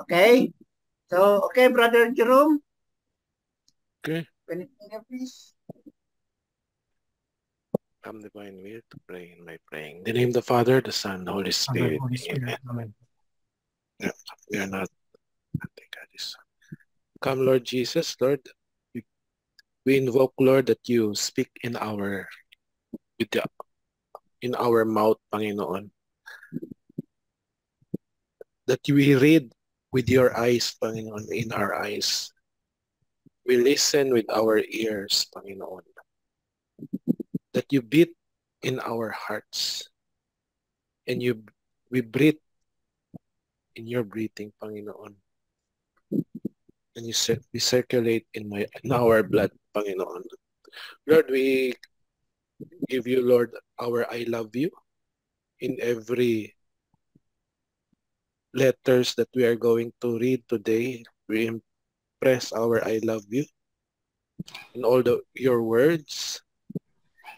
Okay? So, okay, Brother Jerome, Okay. anything please? Come divine will to pray in my praying. In the name of the Father, the Son, the Holy Amen. Spirit. Holy Spirit. Amen. Amen. Yeah, we are not. Thank God is. Come, Lord Jesus, Lord. We invoke, Lord, that you speak in our with the, in our mouth, Panginoon. That we read with your eyes, Panginoon, in our eyes. We listen with our ears, Panginoon. That you beat in our hearts. And we breathe in your breathing, Panginoon. And we circulate in our blood, Panginoon. Lord, we give you, Lord, our I love you in every letters that we are going to read today. We impress our I love you in all your words.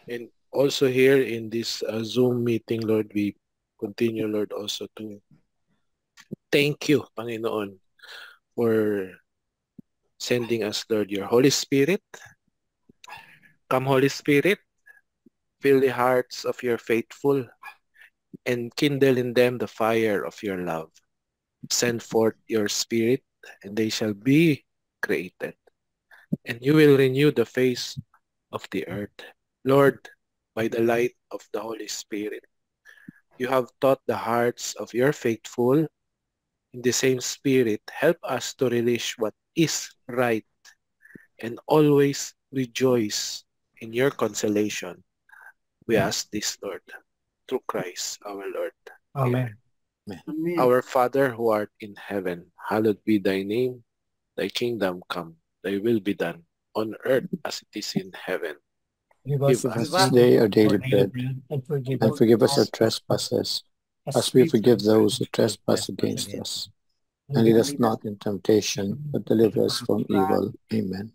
And also here in this Zoom meeting, Lord, we continue, Lord, also to thank you, Panginoon, for sending us, Lord, your Holy Spirit. Come, Holy Spirit, fill the hearts of your faithful and kindle in them the fire of your love. Send forth your Spirit, and they shall be created. And you will renew the face of the earth. Lord, by the light of the Holy Spirit, you have taught the hearts of your faithful. In the same Spirit, help us to relish what is right and always rejoice in your consolation. We ask this, Lord, through Christ our Lord. Amen. Amen. Amen. Our Father who art in heaven, hallowed be thy name. Thy kingdom come, thy will be done, on earth as it is in heaven. Give Give us us this Give This us day day our daily our daily bread, bread, and forgive and us forgive us our our trespasses, as as we we forgive forgive those who those who trespass trespass against against us. us. And And lead lead us us not in temptation, but deliver us from evil. Amen.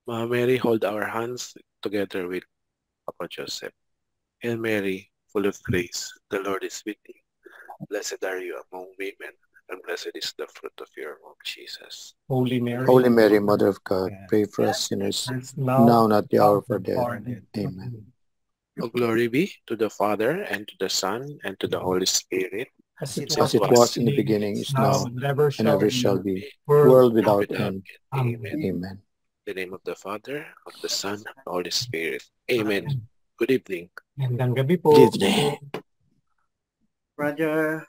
Mother Mary, hold our hands together with Papa Joseph. Hail Mary, full of grace, the Lord is with thee. Blessed are you among women, and blessed is the fruit of your womb, Jesus. Holy Mary, Holy Mary, Mother of God, yeah, pray for us sinners, first now, now and at the hour now, of our and death. far death. Amen. O glory be to the Father, and to the Son, and to the Holy Spirit, As it as As was it in the was was in the beginning, beginning, is is now, now, and ever and shall ever be, shall be, world world without without without end. end. end. Amen. Amen. In the name of the Father, of the Son, and the Holy Spirit. Amen. Amen. Good evening. Magandang gabi Good po. evening. Brother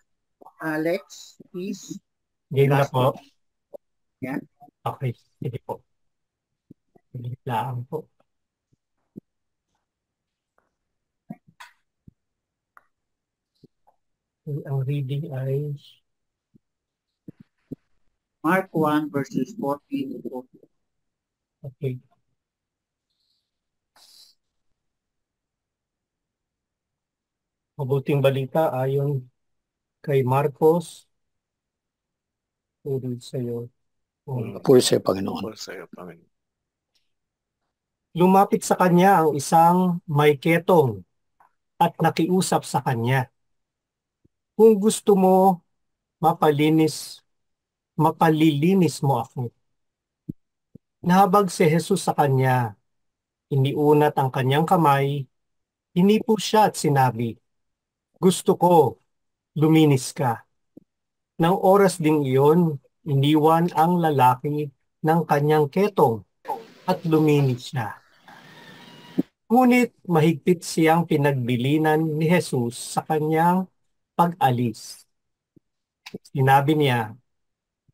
Alex, please. Game na Last po. one. Yeah. Okay, sige po. Sige lang po. Ang reading ay Mark 1 verses 14 to 14. okay. Mabuting balita ayon kay Marcos. Puri sa iyo. Puri sa iyo, Panginoon. Puri sa iyo, Panginoon. Lumapit sa kanya ang isang may ketong at nakiusap sa kanya. Kung gusto mo mapalilinis mo ako. Nahabag si Jesus sa kanya. Iniunat ang kanyang kamay, hinipo siya at sinabi, gusto ko, luminis ka. Nang oras ding iyon, iniwan ang lalaki ng kanyang ketong at luminis siya. Ngunit mahigpit siyang pinagbilinan ni Jesus sa kanyang pag-alis. Sinabi niya,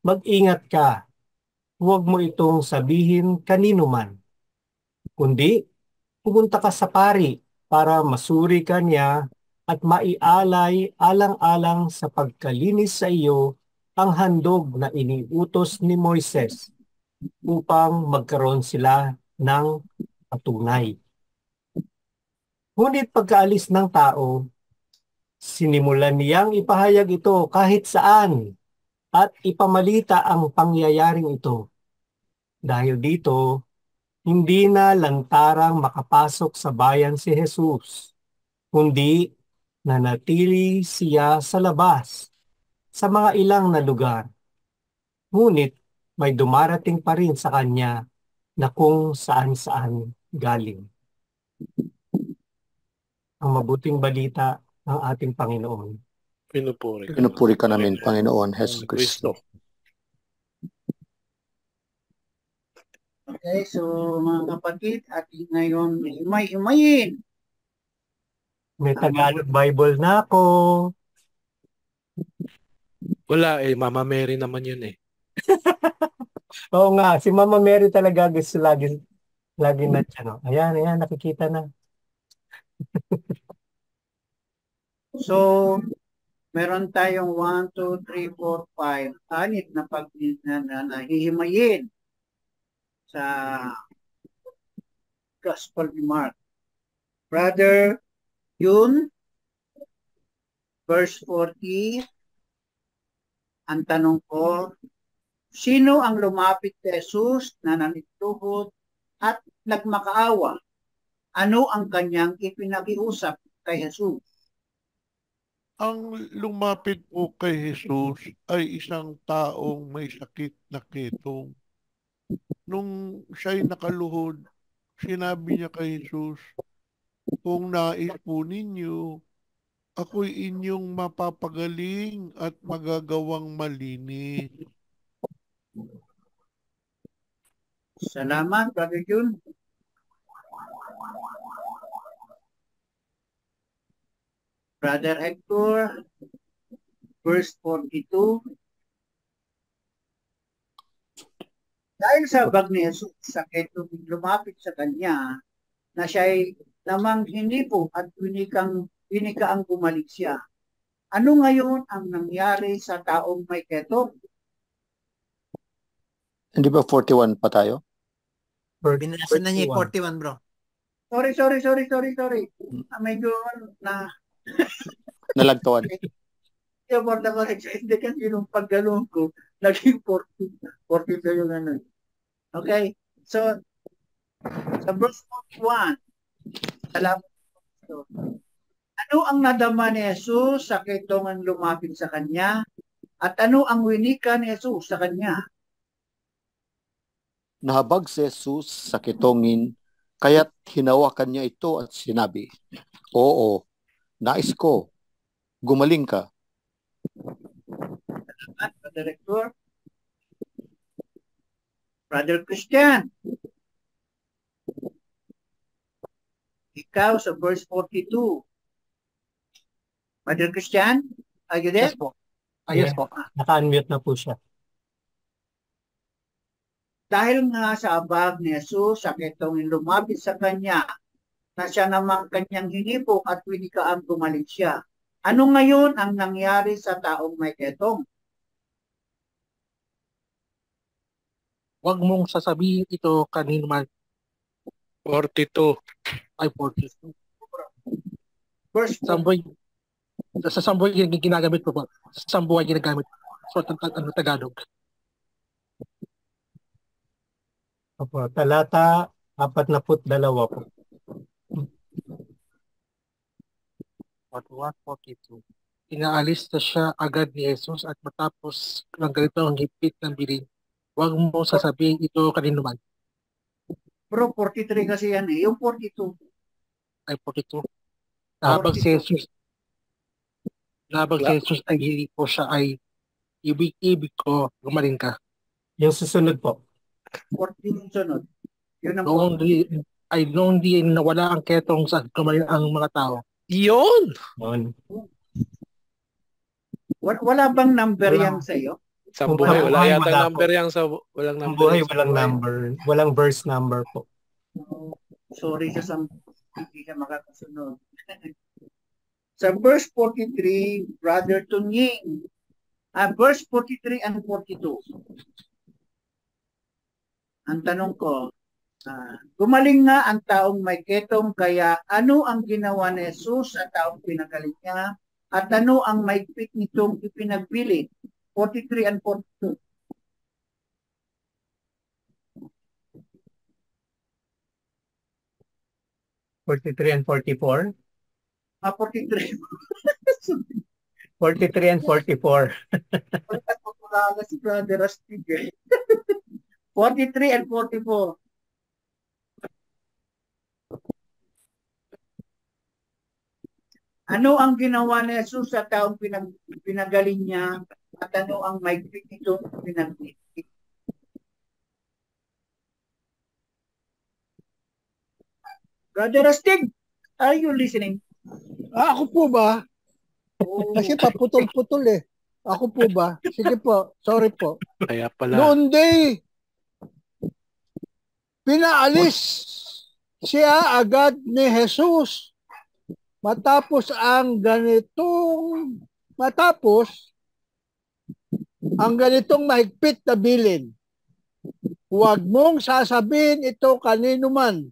mag-ingat ka, huwag mo itong sabihin kanino man, kundi pumunta ka sa pari para masuri ka niya at maialay alang-alang sa pagkalinis sa iyo ang handog na iniutos ni Moises upang magkaroon sila ng patunay. Ngunit pagkaalis ng tao, sinimulan niyang ipahayag ito kahit saan at ipamalita ang pangyayaring ito. Dahil dito, hindi na lantarang makapasok sa bayan si Jesus, kundi nanatili siya sa labas sa mga ilang na lugar. Ngunit may dumarating pa rin sa kanya na kung saan-saan galing. Ang mabuting balita ng ating Panginoon. Pinupuri. Pinupuri ka namin, Panginoon Hesus Kristo. Okay, so mga kapatid, ating ngayon himay-himayin. May Tagalog Bible na ako. Wala eh, Mama Mary naman yun eh. Oo nga, si Mama Mary talaga gusto lagi na siya, no? Ayan, nakikita na. So, meron tayong 1, 2, 3, 4, 5, 6 na nahihimayin sa Gospel ni Mark. Brother Yun, verse 40, ang tanong ko, sino ang lumapit kay Jesus na nanituhod at nagmakaawa? Ano ang kanyang ipinakiusap kay Jesus? Ang lumapit po kay Jesus ay isang taong may sakit na ketong. Nung siya'y nakaluhod, sinabi niya kay Jesus, kung nais po ninyo, ako'y inyong mapapagaling at magagawang malinis. Salamat, Brother Jun. Brother Hector, verse 42. Dahil sa bag ni Jesus, sakit lumapit sa kanya, na siya'y namang hinipo at winikaang bumalik siya. Ano ngayon ang nangyari sa taong may ketong? Hindi ba 41 pa tayo? Binasa na niya yung 41, bro. Sorry. Medyo na Nalagtawan. yung for the correction, hindi kasi yung paggalong ko, naging 42 yung ano. Okay? So, sa verse 41, salamat. Ano ang nadama ni Jesus sa ketongan lumapit sa kanya? At ano ang winika ni Jesus sa kanya? Nahabag si Jesus sa kitongin, kaya't hinawakan niya ito at sinabi, oo, nais ko, gumaling ka. Salamat, Director. Brother Christian, ikaw sa verse 42. Brother Christian, are you there? Yes po. Yes po. Naka-unmute na po siya. Dahil nga sa abag ni Jesus, sakit itong lumapit sa kanya, na siya naman kanyang hinipo at winikaang gumaling siya. Ano ngayon ang nangyari sa taong may ketong? Huwag mong sasabihin ito kanino man 42. ay 42. Verse 4. Samboy, sa samboy yung ginagamit po ba? Sa samboy ginagamit. So, Tagalog. Opo, talata 42 po. 42. Inaalis na siya agad ni Jesus at matapos ng ganito ang higpit ng bilin. Huwag mo sasabihin ito kanino man Bro, 43 kasi yan eh. Yung 42. ay 42. Nahabag si Jesus. Nahabag si Jesus ay hindi po siya ay ibig ko, gumaling ka. Yung susunod po. 14 yung sunod. Yun ang Noong di nawala ang ketong sa gumaling ang mga tao. Yun! Yun. Wala bang number Wala. yan sa iyo? Sa Kung buhay, wala buhay, yata wala number po. yang sa walang Ang number. buhay yan sa walang buhay. number. Walang verse number po. Sorry sa hindi ka makakasunod. Sa verse 43, Brother Tunying, verse 43 and 42. Ang tanong ko, gumaling nga ang taong may ketong, kaya ano ang ginawa ni Jesus sa taong pinagaling niya? At ano ang maigpit nitong ipinagpili? 43 and 42. and 44. 43. 43 and 44. Wala si Brother Astig eh. 43 and 44. Ano ang ginawa ni Jesus sa taong pinagaling niya at ano ang maigpit nito pinagpit? Brother Astig, are you listening? Ako po ba? Oh, Kasi paputol-putol eh. Ako po ba? Sige po, sorry po. Kaya pala. Noon day, pinaalis siya agad ni Jesus matapos ang ganitong mahigpit na bilin. Huwag mong sasabihin ito kanino man.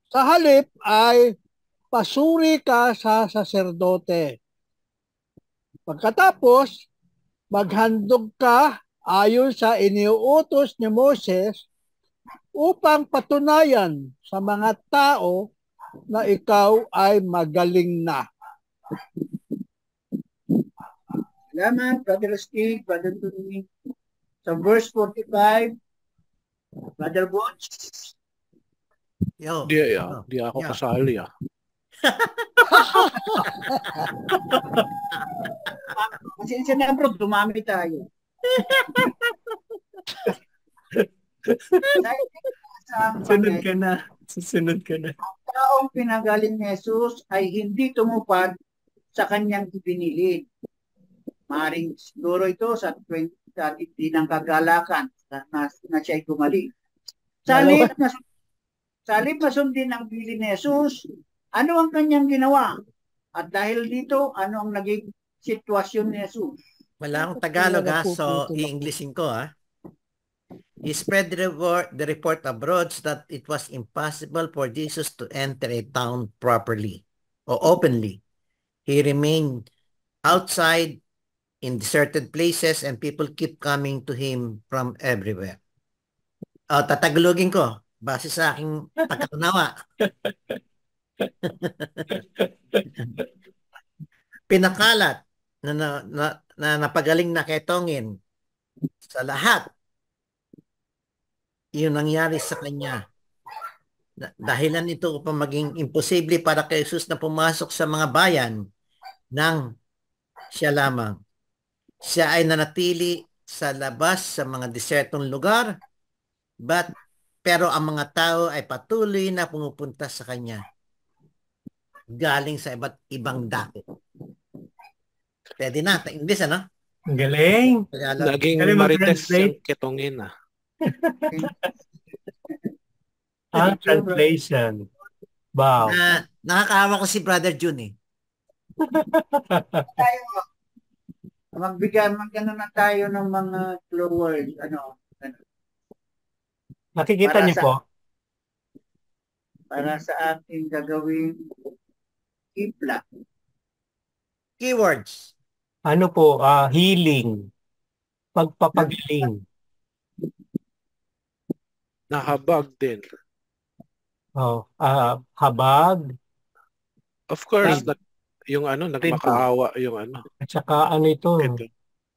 Sa halip ay pasuri ka sa saserdote. Pagkatapos, maghandog ka ayon sa iniuutos ni Moses upang patunayan sa mga tao na ikaw ay magaling na. salamat, Brother Astig, Brother Tony. Sa verse 45, Brother Butch. Yo. Di ako Yeah. kasali ah. Pasensya na bro, dumami tayo. Sunod ka na. Susunod ka na. Ang taong pinagaling ni Jesus ay hindi tumupad sa kanyang ibinilid. Maring siguro ito sa 20 ng kagalakan na siya'y gumaling. Sa halip na sundin ang bilin ni Jesus, ano ang kanyang ginawa? At dahil dito, ano ang naging sitwasyon ni Jesus? Wala akong Tagalog ha, so i-Englishin ko ha. He spread the report abroad so that it was impossible for Jesus to enter a town properly or openly. He remained outside in deserted places and people keep coming to him from everywhere. Tatagalogin ko base sa aking pagkaunawa. Pinakalat na napagaling na ketongin sa lahat. Yun nangyari sa kanya. Dahilan ito upang maging imposible para kay Jesus na pumasok sa mga bayan nang siya lamang. Siya ay nanatili sa labas sa mga desertong lugar, pero ang mga tao ay patuloy na pumupunta sa kanya galing sa iba't ibang dako. Pwede na, English ano? Ang galing. Naging Galing marites mag-translate. yung ketongin ah. Ang translation. Wow. Nakakaawa ko si Brother June eh. Tayo, magano na tayo ng mga clue words. Nakikita Para niyo sa- po? Para sa ating gagawin impla. Keywords. Ano po? Healing. Pagpapagaling. Nahabag din. Habag. Of course, yung nagmakaawa yung ano. At saka ano ito?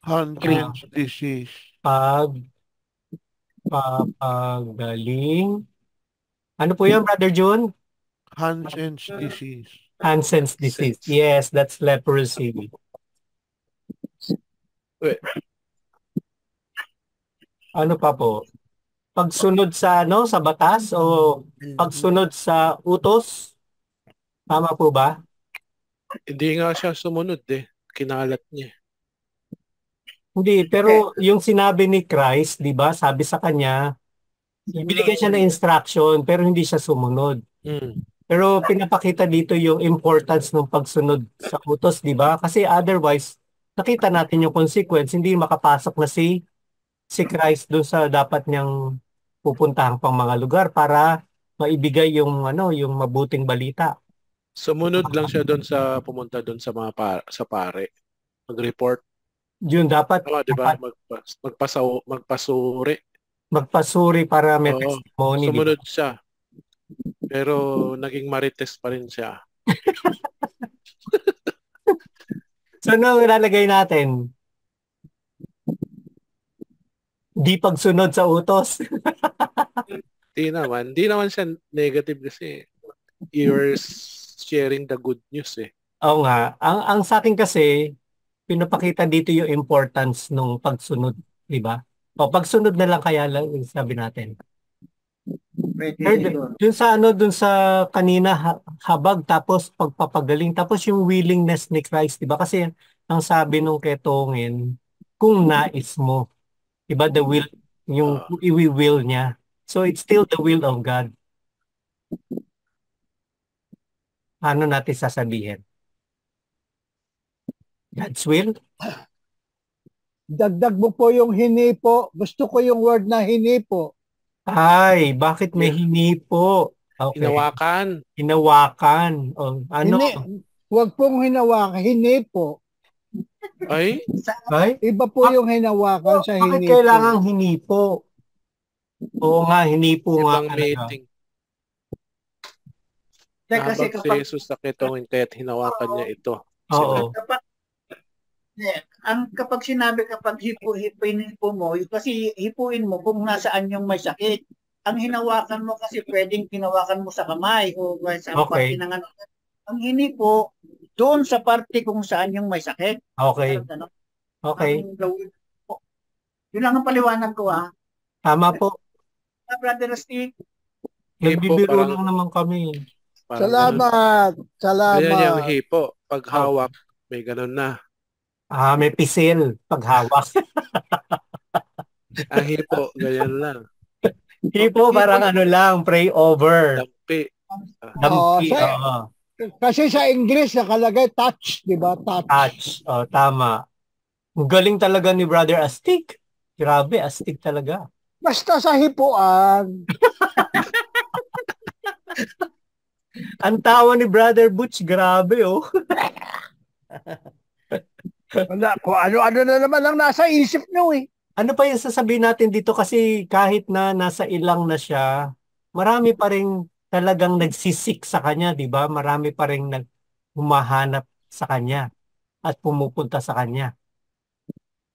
Hansen's disease. Pagpapagaling. Ano po yun, Brother June? Hansen's disease. Hansen's disease. Yes, that's leprosy. Wait. Ano pa po? Pagsunod sa sa batas o pagsunod sa utos? Tama po ba? Hindi nga siya sumunod eh. Kinalat niya. Hindi, pero yung sinabi ni Christ, 'di ba? Sabi sa kanya, ibinigay siya ng instruction pero hindi siya sumunod. Pero pinapakita dito yung importance ng pagsunod sa utos, 'di ba? Kasi otherwise, nakita natin yung consequence, hindi makapasok na si Christ doon sa dapat niyang pupuntahan pang mga lugar para maibigay yung yung mabuting balita. Sumunod lang siya doon pumunta doon sa mga sa pare. Mag-report. Yun dapat Tama, di ba? Magpasuri. Magpasuri para may testimony. Sumunod siya. Pero naging marites pa rin siya. So ano ilalagay natin? Di pagsunod sa utos. Di naman siya negative kasi you're sharing the good news eh. Oo nga. Ang sa akin kasi, pinapakita dito yung importance ng pagsunod, di ba? O pagsunod na lang kaya lang yung sabi natin. Pwede Third, siguro. dun sa kanina habag tapos pagpapagaling tapos yung willingness ni Christ, di ba? Kasi ang sabi nung ketongin, kung nais mo, di ba the will, yung Ah, i-will niya. So it's still the will of God. Ano natin sasabihin? God's will? Dagdag mo po yung hinipo. Gusto ko yung word na hinipo. Ay, bakit may Yeah. hinipo? Okay. hinawakan. Hinawakan. O, ano? Huwag pong hinawakan, hinipo. Ay, Ay? Iba po yung hinawakan sa Bakit hinipo. kailangan hinipo? Oo nga, hinipo nga ibang talaga. meeting. Kasi Nahabag si Jesus sa ketongin kaya't hinawakan niya ito. Oo. Kapag sinabi hipo mo, kasi hipuin mo kung nasaan yung may sakit. Ang hinawakan mo kasi pwedeng hinawakan mo sa kamay o sa Okay. parte ng ano. Ang hinipo, doon sa parte kung saan yung may sakit. Okay. Ano, Okay. ang gawin mo. Yun lang ang paliwanag ko Tama po. Brother Steve. Hipo, Nagbibiro parang- lang naman kami. Parang Salamat. ganun. Salamat. Ganyan yung hipo. Pag hawak, may ganun na. May pisil paghawak. Ang hipo, ganyan lang. Hipo parang ano lang, pray over. Dampi. Dampi. sa- Oo. Kasi sa English nakalagay touch, di ba? Touch. Touch. Tama. Ang galing talaga ni Brother Astig. Grabe, Astig talaga. Basta sa hipuan. Ang tawa ni Brother Butch, grabe oh. Wala, kung ano-ano na naman ang nasa isip nyo eh. Ano pa yung sasabihin natin dito kasi kahit na nasa ilang na siya, marami pa rin talagang nagsisik sa kanya, di ba? Marami pa rin humahanap sa kanya at pumupunta sa kanya.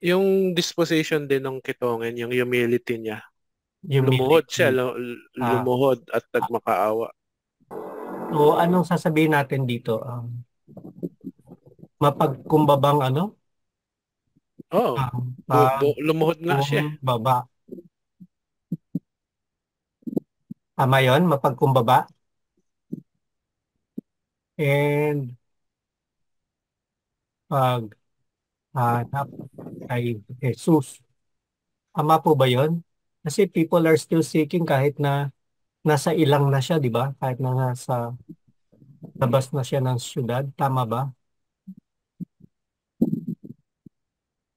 Yung disposition din ng ketongin, yung humility niya. Humility. Lumuhod siya, lumuhod at nagmakaawa. So, anong sasabihin natin dito? Mapagkumbabang ano? Oo. Lumuhod nga siya. Baba. Tama yun? Mapagkumbaba. And paghanap kay Jesus. Tama po ba yun? Kasi people are still seeking kahit na nasa ilang na siya, di ba? Kahit na nasa labas na siya ng syudad. Tama ba?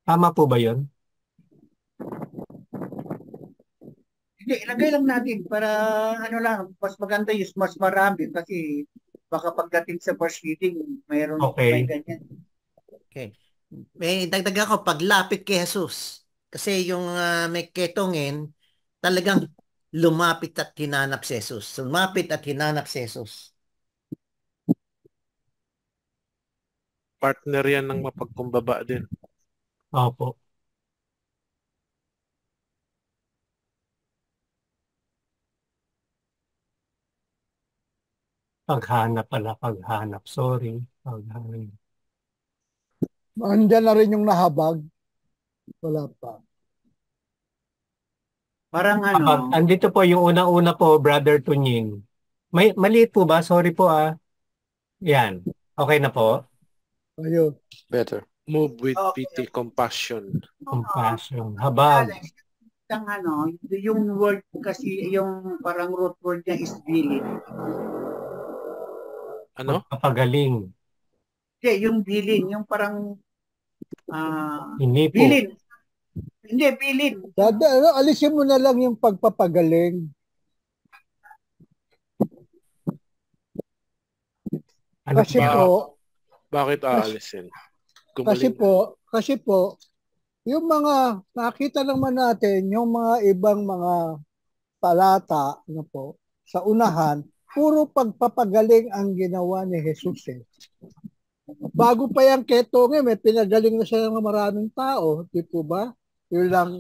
Tama po ba yun? Hindi, ilagay lang natin para ano lang, mas maganda yung mas marami kasi baka pagdating sa first reading, mayroon may ganyan. Okay. May dagdag ako, paglapit kay Jesus. Kasi yung may ketongin, talagang lumapit at hinanap si Jesus. Lumapit at hinanap si Jesus. Partner yan ng mapagkumbaba din. Opo. Paghanap pala, paghanap. Sorry. Paghanap. Andiyan na rin yung nahabag. Wala pa. Parang ano. Andito po yung unang-una po, Brother Tunying. Maliit po ba? Sorry po Yan. Okay na po? Ayun. Better. Move with pity, compassion. Compassion. Habag. Ang ano, yung word kasi, yung parang root word niya is bilin. Ano? Pagpapagaling. Hindi, yung bilin, yung parang Hindi po. bilin. Hindi, bilin. Alisin mo na lang yung pagpapagaling. Ano Kasi ba? po, Bakit aalisin? kasi po, yung mga nakita naman natin, yung mga ibang mga talata, ano po, sa unahan, puro pagpapagaling ang ginawa ni Jesus eh. Bago pa yung ketong may pinagaling na siya ng maraming tao, di po ba? Yun lang,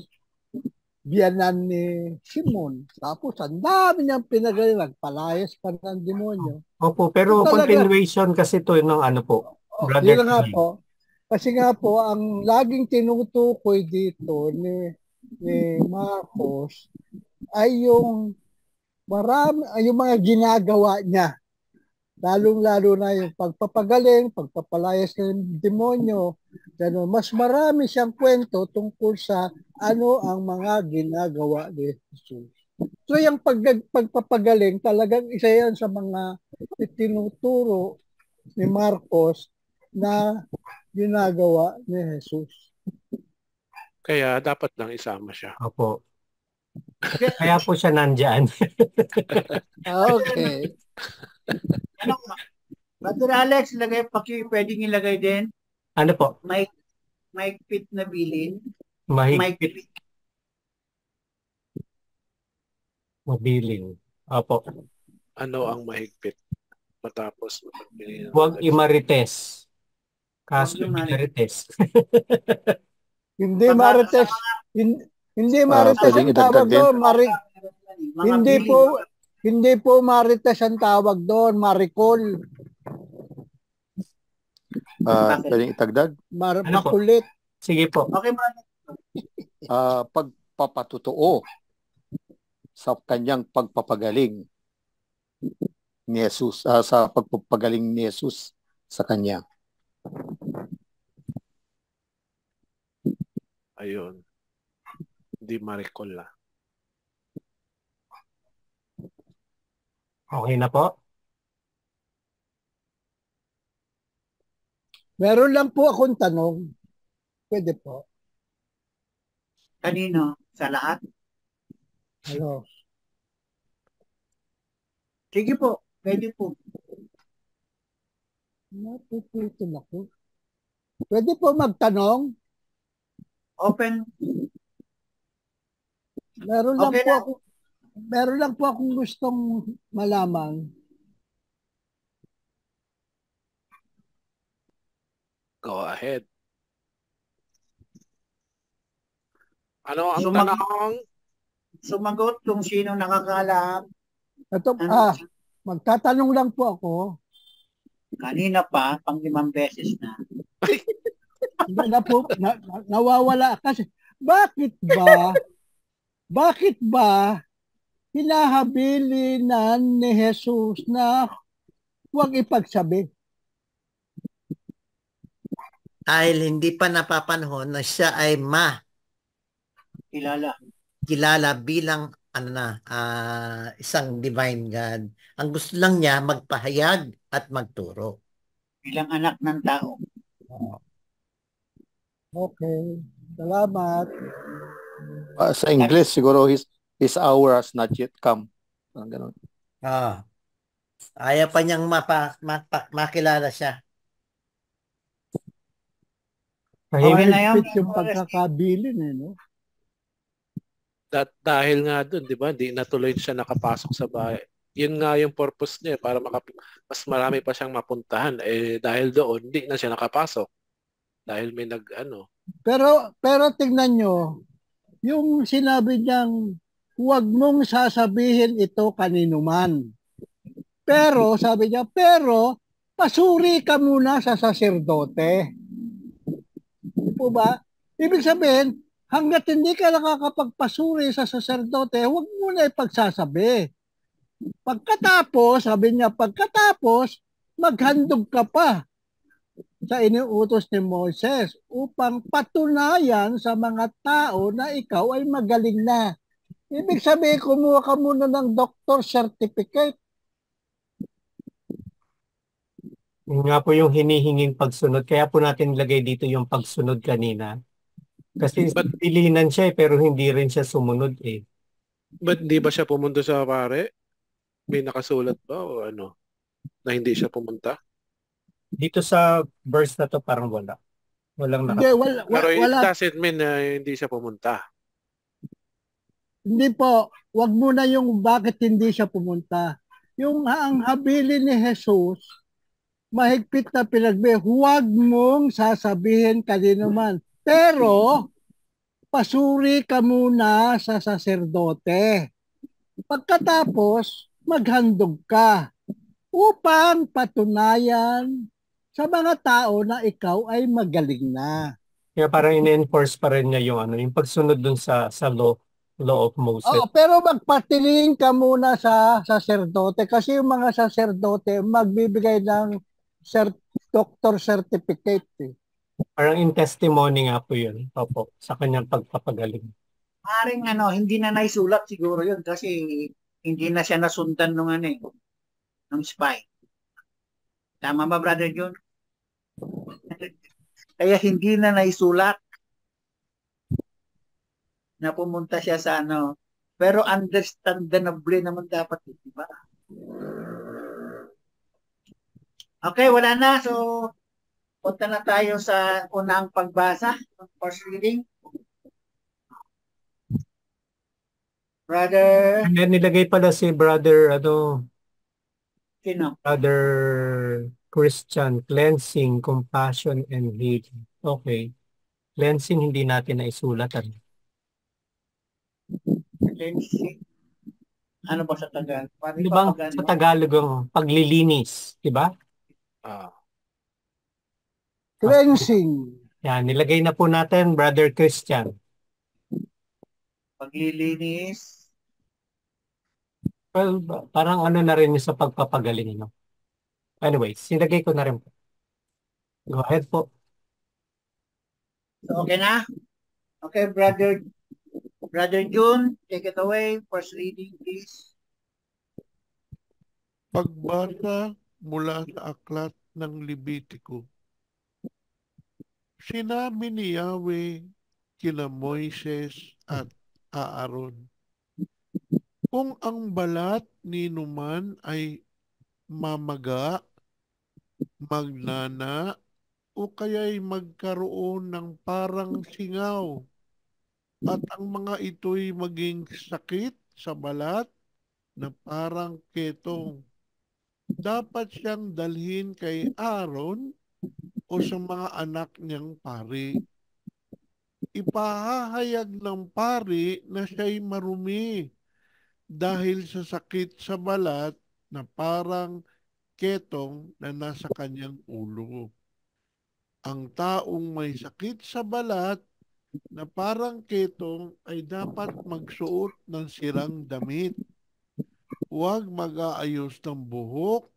biyanan ni Simon. Tapos ang dami niyang pinagaling, nagpalayas pa ng demonyo. Opo, pero Talaga. continuation kasi to ng ano po, Brother Yun nga Troy. po. Kasi nga po, ang laging tinutukoy dito ni Marcos ay yung yung mga ginagawa niya. Lalong-lalo na yung pagpapagaling, pagpapalayas ng demonyo. Ganun. Mas marami siyang kwento tungkol sa ano ang mga ginagawa ni Jesus. So yung pagpapagaling, talagang isa yan sa mga tinuturo ni Marcos na ginagawa ni Jesus. Kaya dapat lang isama siya. Opo. Kaya po siya nandyan. Okay. Ano, Brother Alex, pwedeng ilagay din. Ano po? Mahigpit na bilin. Mahigpit. Mabiling. Opo. Ano ang mahigpit? Matapos. Huwag imarites. Kaso imarites. Hindi marites. Hindi marites pwedeng ang tawag idagdag din. doon. Hindi po marites ang tawag doon. Maricol. Pwedeng itagdag. Makulit. Sige po. Okay, Pagpapatutuo sa kanyang pagpapagaling ni Jesus, sa pagpapagaling ni Jesus sa kanya. Ayun. Hindi ma-recall na. Okay na po? Meron lang po akong tanong. Pwede po. Kanino? Sa lahat? Ano? Sige po. Pwede po. Napuputin ako. Pwede po magtanong? Open. Meron lang po akong gustong malaman. Go ahead. Ano ang tanong? Sumagot kung sino nakakaalam. Ito, magtatanong lang po ako. Kanina pa, pang 5 beses na. Nawawala kasi. Bakit ba hinahabilinan ni Jesus na huwag ipagsabi? Dahil hindi pa napapanahon na siya ay kilala bilang isang divine God. Ang gusto lang niya magpahayag at magturo. Bilang anak ng tao. Okay. Salamat. Sa English, siguro his hour has not yet come. Ganun. Ayaw pa niyang makilala siya. Okay na yan. Yung pagkakabilin no? Dahil nga doon, di ba, di natuloy siya nakapasok sa bahay. Yun nga yung purpose niya, para mas marami pa siyang mapuntahan. Dahil doon, di na siya nakapasok. Dahil may Pero tingnan nyo, yung sinabi niyang, huwag mong sasabihin ito kanino man. Pero, sabi niya, pasuri ka muna sa saserdote. Di po ba? Ibig sabihin, hanggat hindi ka nakakapagpasuri sa saserdote, huwag mo na ipagsasabi. Pagkatapos, sabi niya, maghandog ka pa sa iniutos ni Moses upang patunayan sa mga tao na ikaw ay magaling na. Ibig sabihin, kumuha ka muna ng doctor certificate. Yun nga po yung hinihinging pagsunod. Kaya po natin lagay dito yung pagsunod kanina. Kasi pilinan siya pero hindi rin siya sumunod eh. But di ba siya pumunta sa pare? May nakasulat ba o ano? Na hindi siya pumunta? Dito sa verse na to parang wala. Walang nakasulat. Pero it doesn't mean na hindi siya pumunta. Hindi po. Wag mo na yung bakit hindi siya pumunta. Yung ang habilin ni Jesus, mahigpit na pinagbi, huwag mong sasabihin kanino man. Pero, magpasuri ka muna sa saserdote. Pagkatapos, maghandog ka upang patunayan sa mga tao na ikaw ay magaling na. Kaya parang in-enforce pa rin niya yung pagsunod dun sa law of Moses. Oo, pero magpatingin ka muna sa saserdote kasi yung mga saserdote magbibigay ng doctor certificate. Parang in testimony nga po yun. Opo, sa kanyang pagpapagaling. Maring hindi na naisulat siguro yun kasi hindi na siya nasundan ng spy. Tama ba, Brother John? Kaya hindi na naisulat na pumunta siya sa Pero understandably naman dapat, di ba? Okay, wala na. So, punta na tayo sa unang pagbasa, first reading. Brother, And then nilagay pala si Brother, sino? Brother Christian, cleansing, compassion, and healing. Okay. Cleansing, hindi natin naisulat. Cleansing. Ano ba sa Tagalog? Di ba sa Tagalog ang paglilinis? Di ba? Cleansing. Yan, nilagay na po natin, Brother Christian. Paglilinis. Well, parang na rin yung sa pagpapagaling. No? Anyways, nilagay ko na rin po. Go ahead po. So, okay na? Okay, Brother June, take it away. First reading, please. Pagbasa mula sa aklat ng Levitiko. Sinabi ni Yahweh kina Moises at Aaron, kung ang balat ni numan ay mamaga, magnana, o kaya'y magkaroon ng parang singaw, at ang mga ito'y maging sakit sa balat na parang ketong, dapat siyang dalhin kay Aaron o sa mga anak niyang pari. Ipahahayag ng pari na siya'y marumi dahil sa sakit sa balat na parang ketong na nasa kanyang ulo. Ang taong may sakit sa balat na parang ketong ay dapat magsuot ng sirang damit. Huwag mag-aayos ng buhok,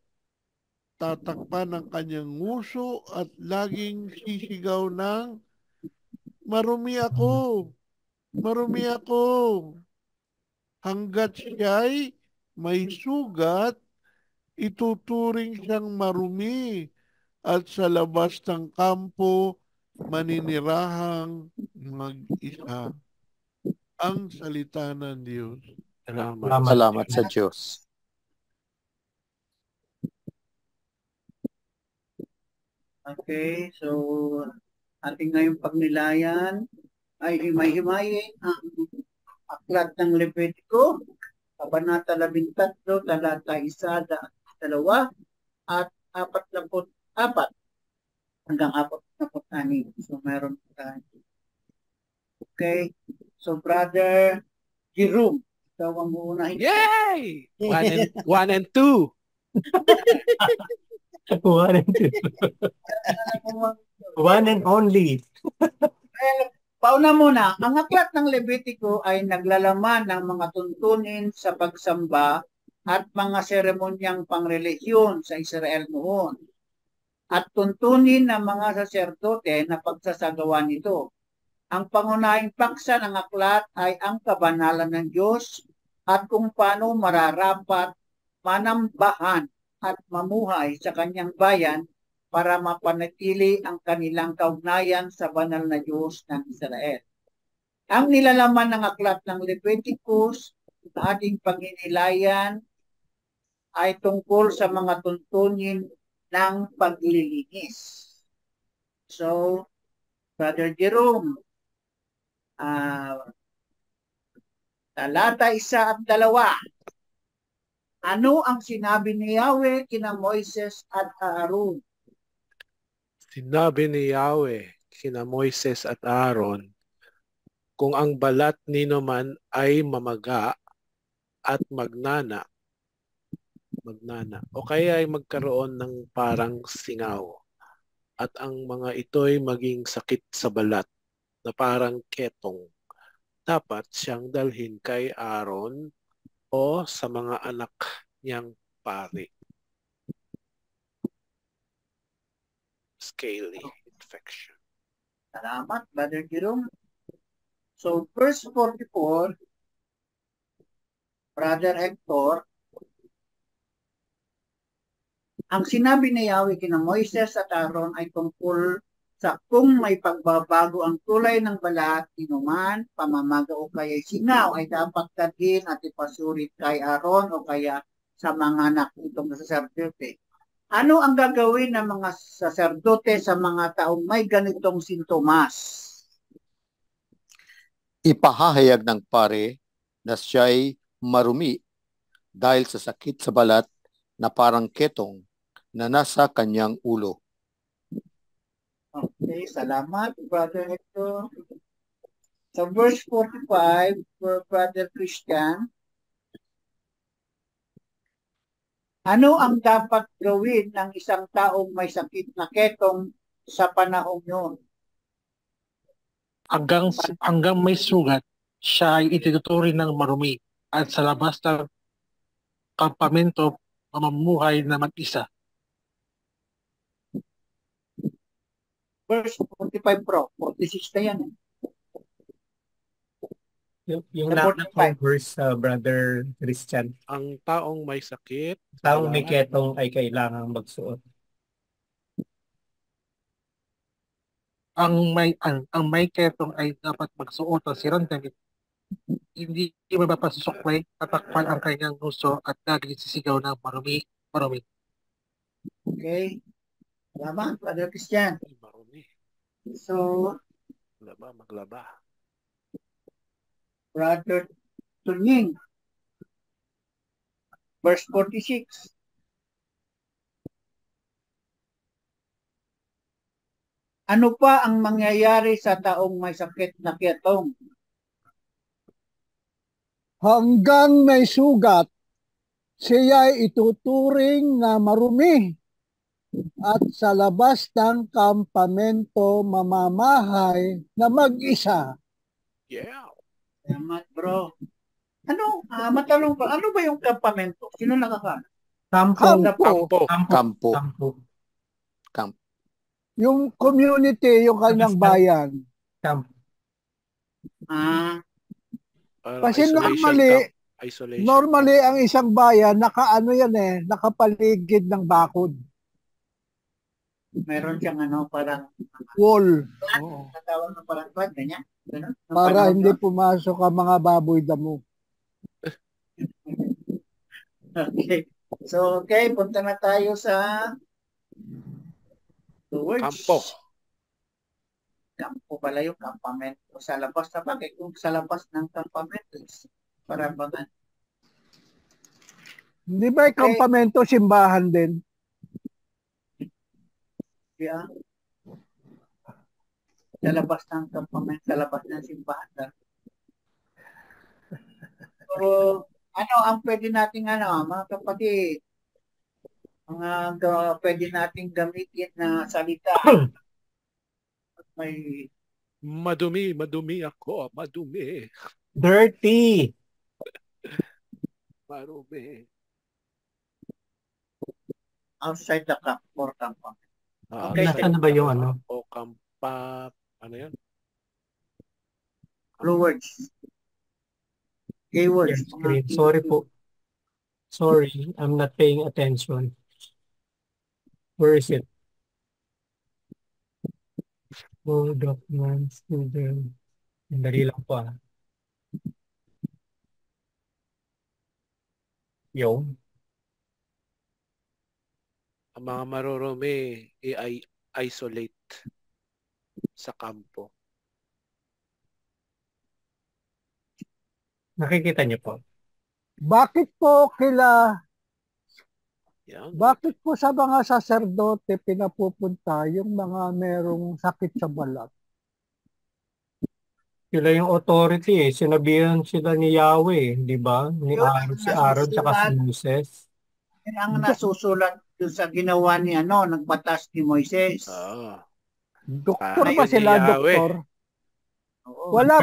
tatakpan ng kanyang nguso at laging sisigaw ng, marumi ako, marumi ako. Hanggat siya'y may sugat, ituturing siyang marumi at sa labas ng kampo maninirahang mag-isa. Ang salita ng Diyos. Salamat sa Diyos. Okay, so ating ngayong pagnilayan ay himay-himayin ang aklat ng Levitiko, Kabanata 13, talata 1, 2, at 44 hanggang 46. So meron tayo. Okay, so Brother Jerome, ikaw ang uunahin. Yay! 1 and 2. 1 and 2. One and only. Pauna muna, ang aklat ng Levitiko ay naglalaman ng mga tuntunin sa pagsamba at mga seremonyang pangrelihiyon sa Israel noon at tuntunin ng mga saserdote na pagsasagawa nito. Ang pangunahing paksa ng aklat ay ang kabanalan ng Diyos at kung paano mararapat manambahan at mamuhay sa kanyang bayan para mapanatili ang kanilang kaugnayan sa banal na Diyos ng Israel. Ang nilalaman ng aklat ng Leviticus na ating paghinilayan ay tungkol sa mga tuntunin ng paglilinis. So, Brother Jerome, talata 1 at 2. Ano ang sinabi ni Yahweh kina Moises at Aaron? Sinabi ni Yahweh kina Moises at Aaron, kung ang balat nino man ay mamaga at magnana o kaya ay magkaroon ng parang singaw at ang mga ito'y maging sakit sa balat na parang ketong, dapat siyang dalhin kay Aaron o sa mga anak niyang pari. Scaly infection. Salamat, Brother Jerome. So, verse 44, Brother Hector, ang sinabi ni Yahweh kina Moises at Aaron ay tungkol sa kung may pagbabago ang kulay ng balat, inuman, pamamaga o kaya singaw ay dapat dalhin at ipasurit kay Aaron o kaya sa mga anak nitong saserdote. Ano ang gagawin ng mga saserdote sa mga taong may ganitong sintomas? Ipahahayag ng pare na siya'y marumi dahil sa sakit sa balat na parang ketong na nasa kanyang ulo. Okay, salamat, Brother Hector. Sa verse 45, for Brother Christian, ano ang dapat gawin ng isang taong may sakit na ketong sa panahon yun? Hanggang may sugat, siya ay itinuturing ng marumi at sa labas ng kampamento mamumuhay na mag-isa. Verse 45 bro, 46 na yan. Yung Sa nakakong verse, Brother Christian, Ang taong may sakit, taong may ketong ay kailangang magsuot. Ang may ketong ay dapat magsuot ng sirang damit. Hindi mapapasusuklay, tatakpan ang kanyang nguso at laging sisigaw ng marumi. Okay. Salamat, Brother Christian. ay marumi. So, Maglaba. Brother Tunying, verse 46. Ano pa ang mangyayari sa taong may sakit na ketong? Hanggang may sugat, siya'y ituturing na marumi at sa labas ng kampamento mamamahay na mag-isa. Yeah. Salamat, bro. Ano, matanong ko, ano ba yung kampamento? Sino nakaka? Kampo. Kampo. Yung community, yung kanyang bayan. Kasi normally ang isang bayan, nakaano yan nakapaligid ng bakod. Meron siyang parang wall. Natawag ng parang pad, ganyan. Ganun? Para hindi pumasok ang mga baboy damo. Okay. So, punta na tayo sa the words. Kampo pala yung kampamento. Sa labas na bagay. Kung sa labas ng kampamento, parabangan. Hindi ba yung kampamento simbahan din? Yeah. Sa labas ng kampamento, sa labas ng simbahan. So, ano ang pwede nating mga kapatid, mga pwede nating gamitin na salita? May madumi ako, madumi. Dirty. Marumi. Outside the camp or campamento. Okay, nasaan na ba yung O kampa, ano yan? Blue words. Gay words. Sorry po. Sorry, I'm not paying attention. Where is it? Documents, student. Dali lang po Yung. Ang mga marurumi i-isolate sa kampo. Nakikita niyo po? Bakit po bakit po sa mga saserdote pinapupunta yung mga merong sakit sa balat? Sila yung authority eh. Sinabihan sila ni Yahweh, di ba? Ni Yun Aaron, ang si Aaron tsaka si nasusulat. Moses. Yun ang nasusulat doon sa ginawa ni nagbatas ni Moises. Oo. Doktor Ayun ba ni sila, Yahweh. doktor? Oo. Wala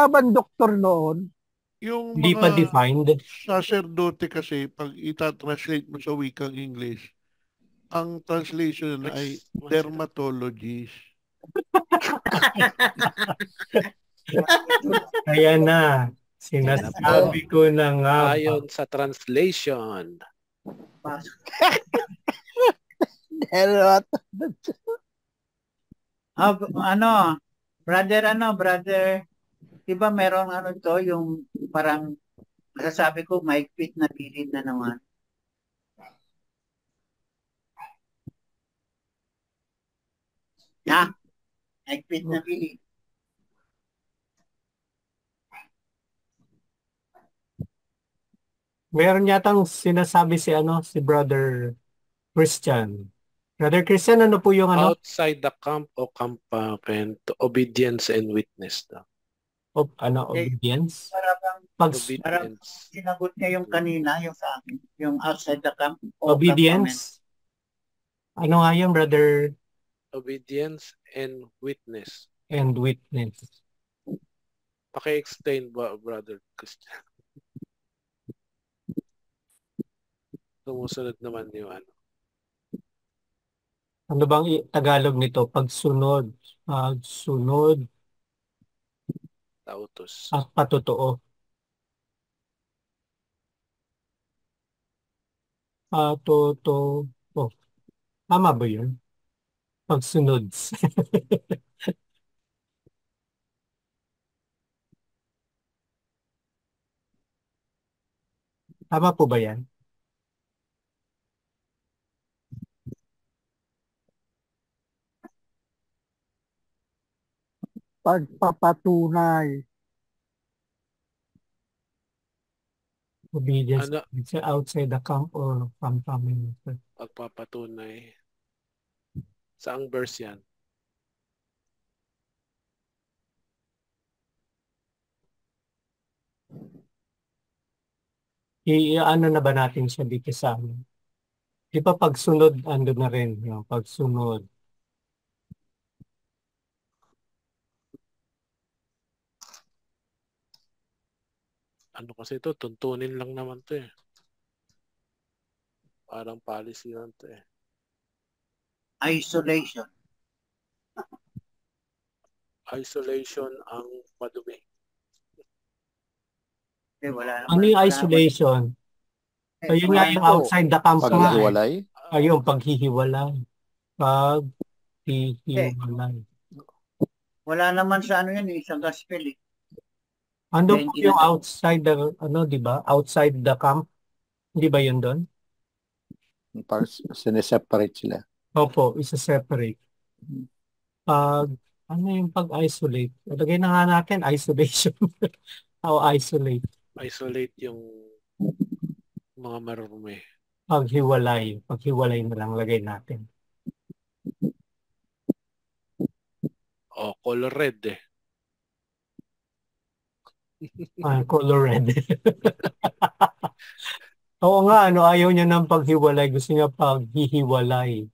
bang doktor noon? Yung Hindi pa mga defined. sacerdote kasi, pag itatranslate mo sa wikang English, ang translation ay dermatologist. Kaya na, sinasabi ko na nga ba. Ayon sa translation. Brother, diba meron to, yung parang masasabi ko, mahigpit na pilit na naman. Mahigpit na pilit. Meron yatang sinasabi si Brother Christian. Brother Christian, ano po yung Outside the camp o campament, obedience and witness. Obedience? Parang Obedience. sinagot niya yung kanina, yung sa akin, yung outside the camp. Obedience? Ano nga yung Brother? Obedience and witness. And witness. Paki-explain ba, Brother Christian? Sumusunod naman yung Ano bang Tagalog nito? Pagsunod. Pagsunod. Tautos. Patotoo. Patotoo. Tama ba yun? Pagsunod. Tama po ba yan? Pagpapatunay. Obedience outside the camp or campament. Pagpapatunay. Saang verse yan? Ano na ba natin siya dito sa amin? Di ba pagsunod, ando na rin yung pagsunod. Ano kasi ito? Tuntunin lang naman to eh. Parang policy lang to eh. Isolation. Isolation ang madumi. Wala naman, Ano yung isolation? Ayun nga yung outside the camp. Paghihiwalay? Ayun, paghihiwalay. Paghihiwalay. Wala naman sa yan, isang gospel eh. Ano po yung outside the, di ba? Outside the camp? Hindi ba yun doon? Parang sineseparate sila. Opo, isa-separate. Ano yung pag-isolate? Lagay na nga natin, isolation. How isolate? Isolate yung mga marumi. Paghiwalay. Paghiwalay na lang lagay natin. Color red eh. Color red. Oo nga, ayaw niya ng paghiwalay. Gusto niya paghihiwalay.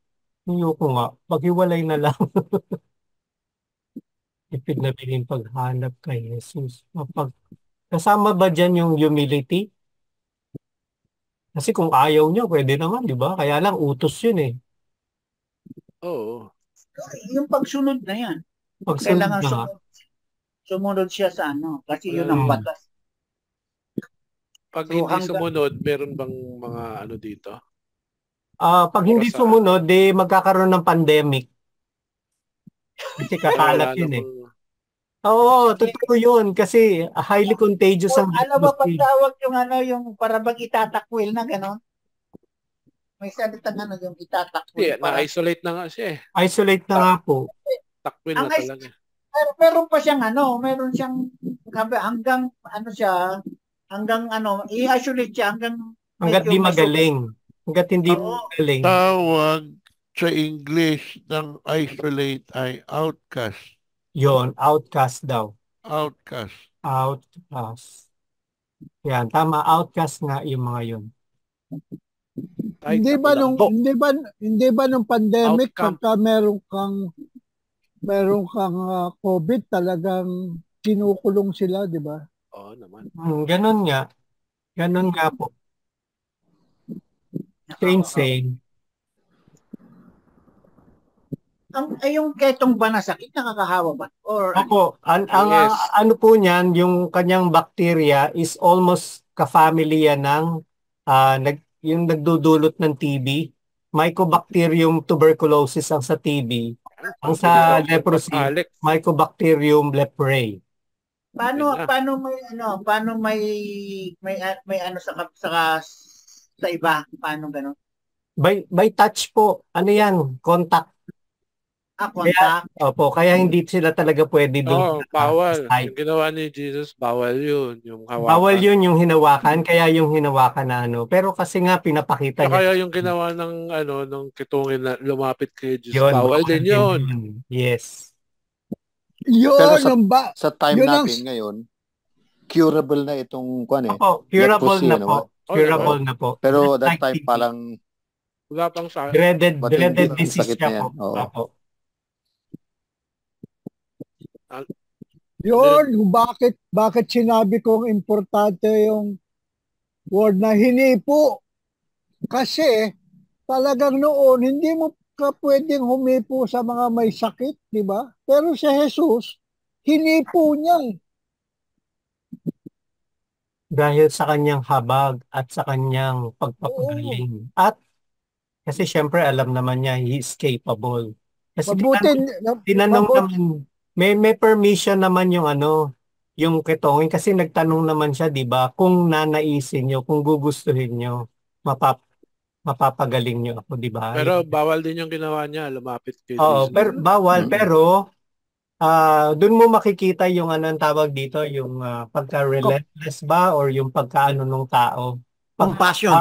Ayoko nga, paghiwalay na lang. Ipid na bilin paghanap kay Jesus. Kasama ba dyan yung humility? Kasi kung ayaw niya, pwede naman, di ba? Kaya lang, utos yun eh. Oo. Yung pagsunod na yan. Kailangan sumunod siya sa kasi yun ang batas. Pag hindi sumunod, meron bang mga dito? Pag hindi sumunod, magkakaroon ng pandemic. Kasi kakalat yun eh. Oo, totoo yun. Kasi highly contagious ang virus. Alam mo, pagtawag yung parabang itatakwil na gano'n? May salitang yung itatakwil. Na-isolate na nga siya eh. Isolate na nga po. Takwil na talaga. Meron pa siyang meron siyang hanggang hanggang i-isolate siya hanggat di magaling. Hanggat hindi magaling. Tawag sa English ng isolate ay outcast. Yon, outcast daw. Outcast. Outcast. Yan, tama. Outcast nga yung mga yun. Kahit Hindi ako ba lang nung po. hindi ba nung pandemic Outcome. pagka meron kang COVID talagang kinukulong sila, di ba? Oo naman. Ganun nga. Ganun nga po. Same. Yung ketong ba na sakit, nakakahawa ba? Or Opo, Yes. ano po niyan, yung kanyang bacteria is almost ka-family yan ng yung nagdudulot ng TB. Mycobacterium tuberculosis ang sa TB. Ang sa leprosy, Alex, Mycobacterium leprae. paano Yun na. paano may ano sa iba? Paano gano'n? By touch po, ano yan, contact. Contact. Opo, kaya hindi sila talaga pwede doon. Bawal. Site. Yung ginawa ni Jesus, bawal yun. Yung hawakan. Bawal yun yung hinawakan, kaya yung hinawakan na ano. Pero kasi nga pinapakita niya. Kaya yung ginawa ng kitungin na lumapit kay Jesus, Yun, bawal din yun. Yes. Pero Yun, sa time yun ang- natin ngayon, curable na itong Opo, curable leprosy, na ano po. ba? Curable na po. Pero that Like time TB. parang Wala pang sa Dreaded matindi ang disease sakit siya na yan. po. Oo. Opo. Yun, bakit sinabi kong importante yung word na hinipo? Kasi talagang noon, hindi mo ka pwedeng humipo sa mga may sakit, di ba? Pero si Jesus, hinipo niya. Dahil sa kanyang habag at sa kanyang pagpapagaling. At kasi syempre alam naman niya he is capable. Kasi tinanong naman, may permission naman yung yung ketongin kasi nagtanong naman siya, di ba? Kung nanaisin niyo, kung gugustuhin niyo, mapapagaling niyo ako, di ba? Pero bawal din yung ginawa niya, lumapit kay Oo, Jesus. pero bawal, pero doon mo makikita yung ang tawag dito, yung pagka-relentless ba or yung pagkaano ng tao. Compassion.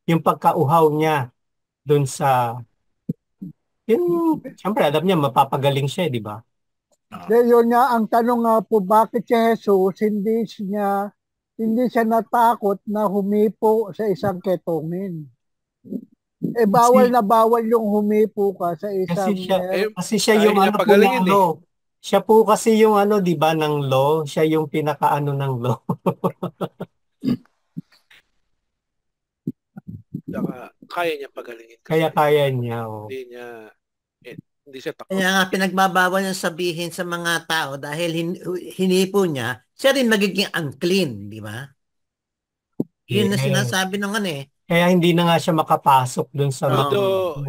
Yung pagkauhaw niya doon sa siyempre alam niya mapapagaling siya, di ba? Yun nga, ang tanong nga po, bakit si Jesus hindi siya natakot na humipo sa isang ketongin? Bawal na bawal yung humipo ka sa isang... Kasi siya yung po ng law. Siya po kasi yung di ba, ng law. Siya yung pinakaano ng law. Kaya niya pagalingin. Kaya niya. Hindi siya takot. Kaya nga pinagbabawal niya sabihin sa mga tao dahil hinipo niya, siya rin magiging unclean, di ba? Yun na sinasabi ng Kaya hindi na nga siya makapasok doon sa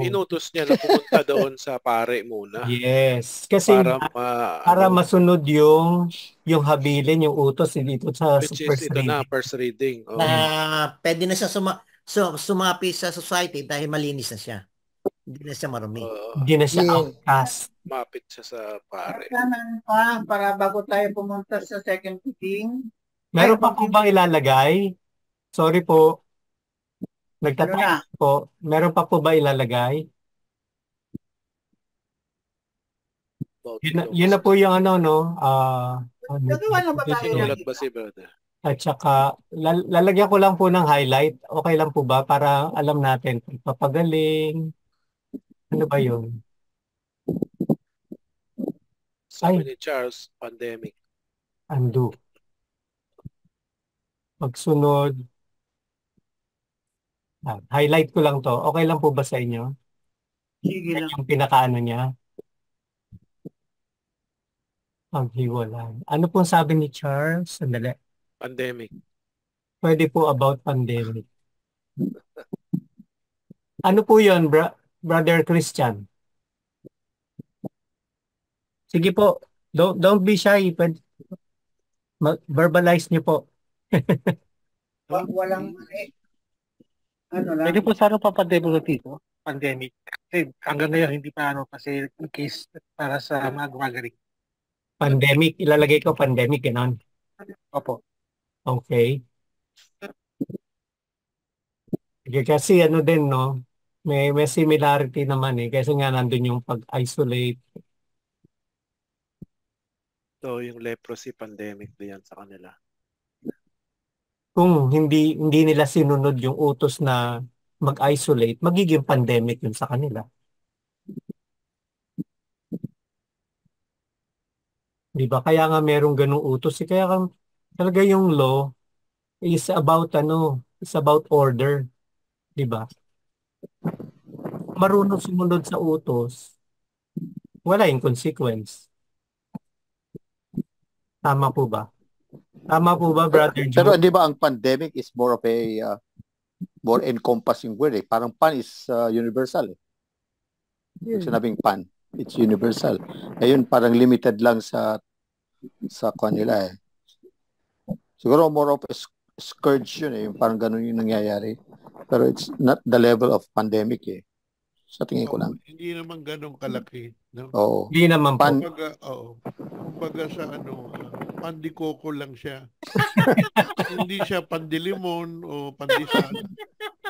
inutos niya na pumunta doon sa pare muna. Yes. Kasi para masunod yung habilin, yung utos dito sa first reading. First reading. Na pwede na siya sumapi sa society dahil malinis na siya. Hindi na siya marumi. Hindi na siya outcast. Mapit siya sa pare. Para bago tayo pumunta sa second reading. Meron pa po bang ilalagay? Sorry po. Nagtatanong po. Meron pa po ba ilalagay? Yun na po yung Gagawa na ba tayo? Sinulat ba si brother? At saka, lalagyan ko lang po ng highlight. Okay lang po ba? Para alam natin. Papagaling. Ano ba yun? Sabi ni Charles, pandemic. Undo. Pagsunod. Highlight ko lang to. Okay lang po ba sa inyo? Sige lang. Yung pinakaano niya? Paghiwalay. Ano pong sabi ni Charles? Sandali. Pandemic. Pwede po about pandemic. Ano po yun, Brother Christian? Sige po. Don't be shy. Verbalize niyo po. Walang ano lang. Pwede po sana papademic dito. Pandemic. Kasi hanggang ngayon hindi pa kasi case para sa mga gumagaling. Pandemic. Ilalagay ko pandemic. Ganon. Opo. Okay. Kasi din, no? May similarity naman kasi nga nandun yung pag-isolate. So, yung leprosy pandemic din yan sa kanila. Kung hindi nila sinunod yung utos na mag-isolate, magiging pandemic yun sa kanila. Di ba? Kaya nga merong ganung utos. Kaya talaga yung law is about order. Di ba? Marunong sumunod sa utos, wala yung consequence. Tama po ba? Tama po ba, Brother Pero Joe? di ba ang pandemic is more of a more encompassing word eh. Parang pan is universal eh. Pag sinabing pan, it's universal. Ayun, parang limited lang sa kanila eh. Siguro more of a scourge yun eh. Yung parang ganun yung nangyayari. Pero it's not the level of pandemic eh. Sa tingin ko lang. Hindi naman ganun kalaki. No? Oo. Hindi naman po. Kumbaga sa pandikoko lang siya. Hindi siya pandilimon o pandesal.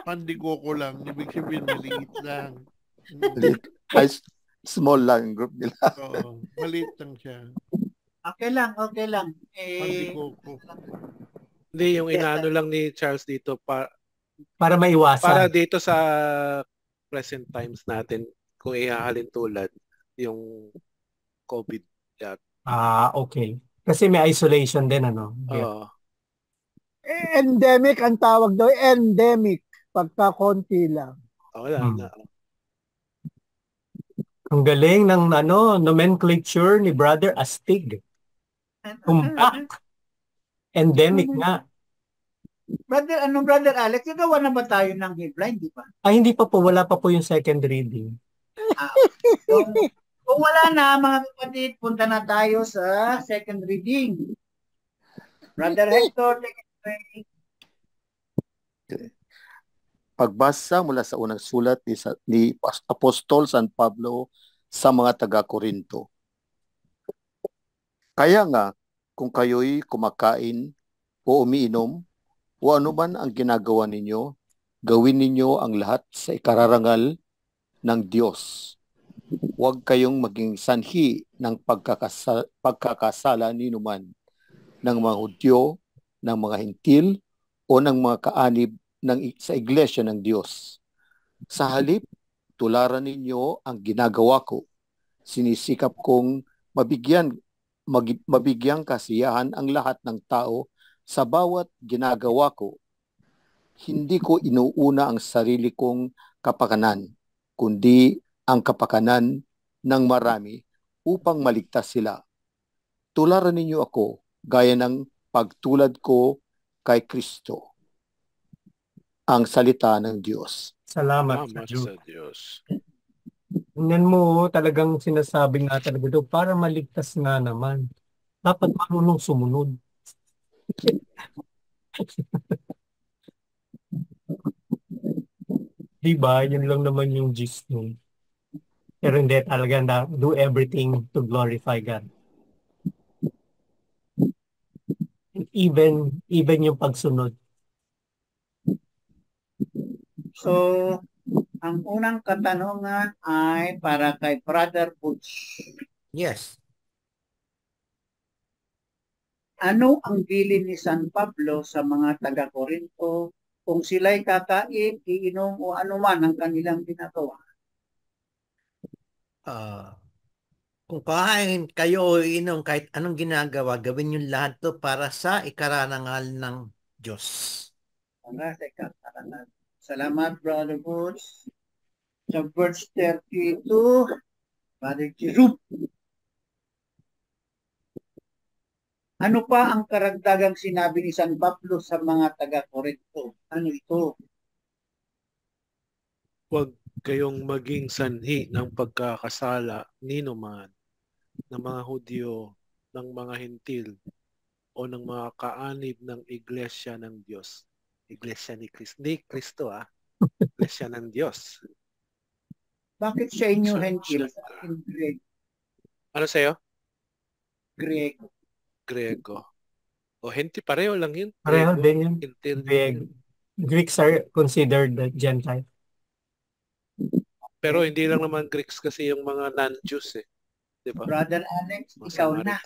Pandikoko lang. Ibig sabihin, maliit lang. Small lang group nila. Oo, maliit lang siya. Okay lang. Pandikoko. Hindi, yung inaano lang ni Charles dito para maiwasan. Para dito sa present times natin, kung ihahalin tulad yung COVID. Okay. Kasi may isolation din, ano? Oo. Endemic ang tawag daw. Endemic. Pagka konti lang. Wala na. Ang galing ng nomenclature ni Brother Astig. Endemic nga. Brother Alex, nagawa na ba tayo ng headline, di ba? Ay, hindi pa po. Wala pa po yung second reading. Kung wala na, mga kapatid, punta na tayo sa second reading. Brother Hector, take it away. Pagbasa mula sa unang sulat ni Apostol San Pablo sa mga taga-Korinto. Kaya nga, kung kayo'y kumakain o umiinom, o ano man ang ginagawa ninyo, gawin ninyo ang lahat sa ikararangal ng Diyos. Huwag kayong maging sanhi ng pagkakasala ni numan ng mga Hudyo, ng mga Hintil, o ng mga kaanib sa iglesia ng Diyos. Sa halip, tularan ninyo ang ginagawa ko. Sinisikap kong mabigyang kasiyahan ang lahat ng tao sa bawat ginagawa ko. Hindi ko inuuna ang sarili kong kapakanan, kundi ang kapakanan ng marami upang maligtas sila. Tularan ninyo ako gaya ng pagtulad ko kay Kristo. Ang salita ng Diyos. Salamat sa Diyos. Tingnan mo, talagang sinasabi nga talaga doon, para maligtas nga naman. Dapat marunong sumunod. Diba? Yun lang naman yung gist nun. Pero hindi talaga do everything to glorify God. Even yung pagsunod. So, ang unang katanungan ay para kay Brother Butch. Yes. Ano ang bilin ni San Pablo sa mga taga-Korinto kung sila'y kakain, iinom o anuman ang kanilang ginagawa? Kung kain kayo o iinom kahit anong ginagawa, gawin yung lahat to para sa ikararangal ng Diyos. Para sa ikararangal. Salamat, Brother Butch. Sa verse 32, Brother Jerome. Ano pa ang karagdagang sinabi ni San Pablo sa mga taga-Korinto? Ano ito? Huwag kayong maging sanhi ng pagkakasala ninuman ng mga Hudyo, ng mga Hintil, o ng mga kaanib ng Iglesia ng Diyos. Iglesia ni Kristo. Hindi Kristo Iglesia ng Diyos. Bakit sa inyo Hintil? In Greek. Ano sa'yo? Grego. O Hintil, pareho lang yun. Pareho din yun. Hintil. Greeks are considered the Gentile. Pero hindi lang naman Greeks kasi yung mga non-Jews Diba? Brother Alex, ikaw na.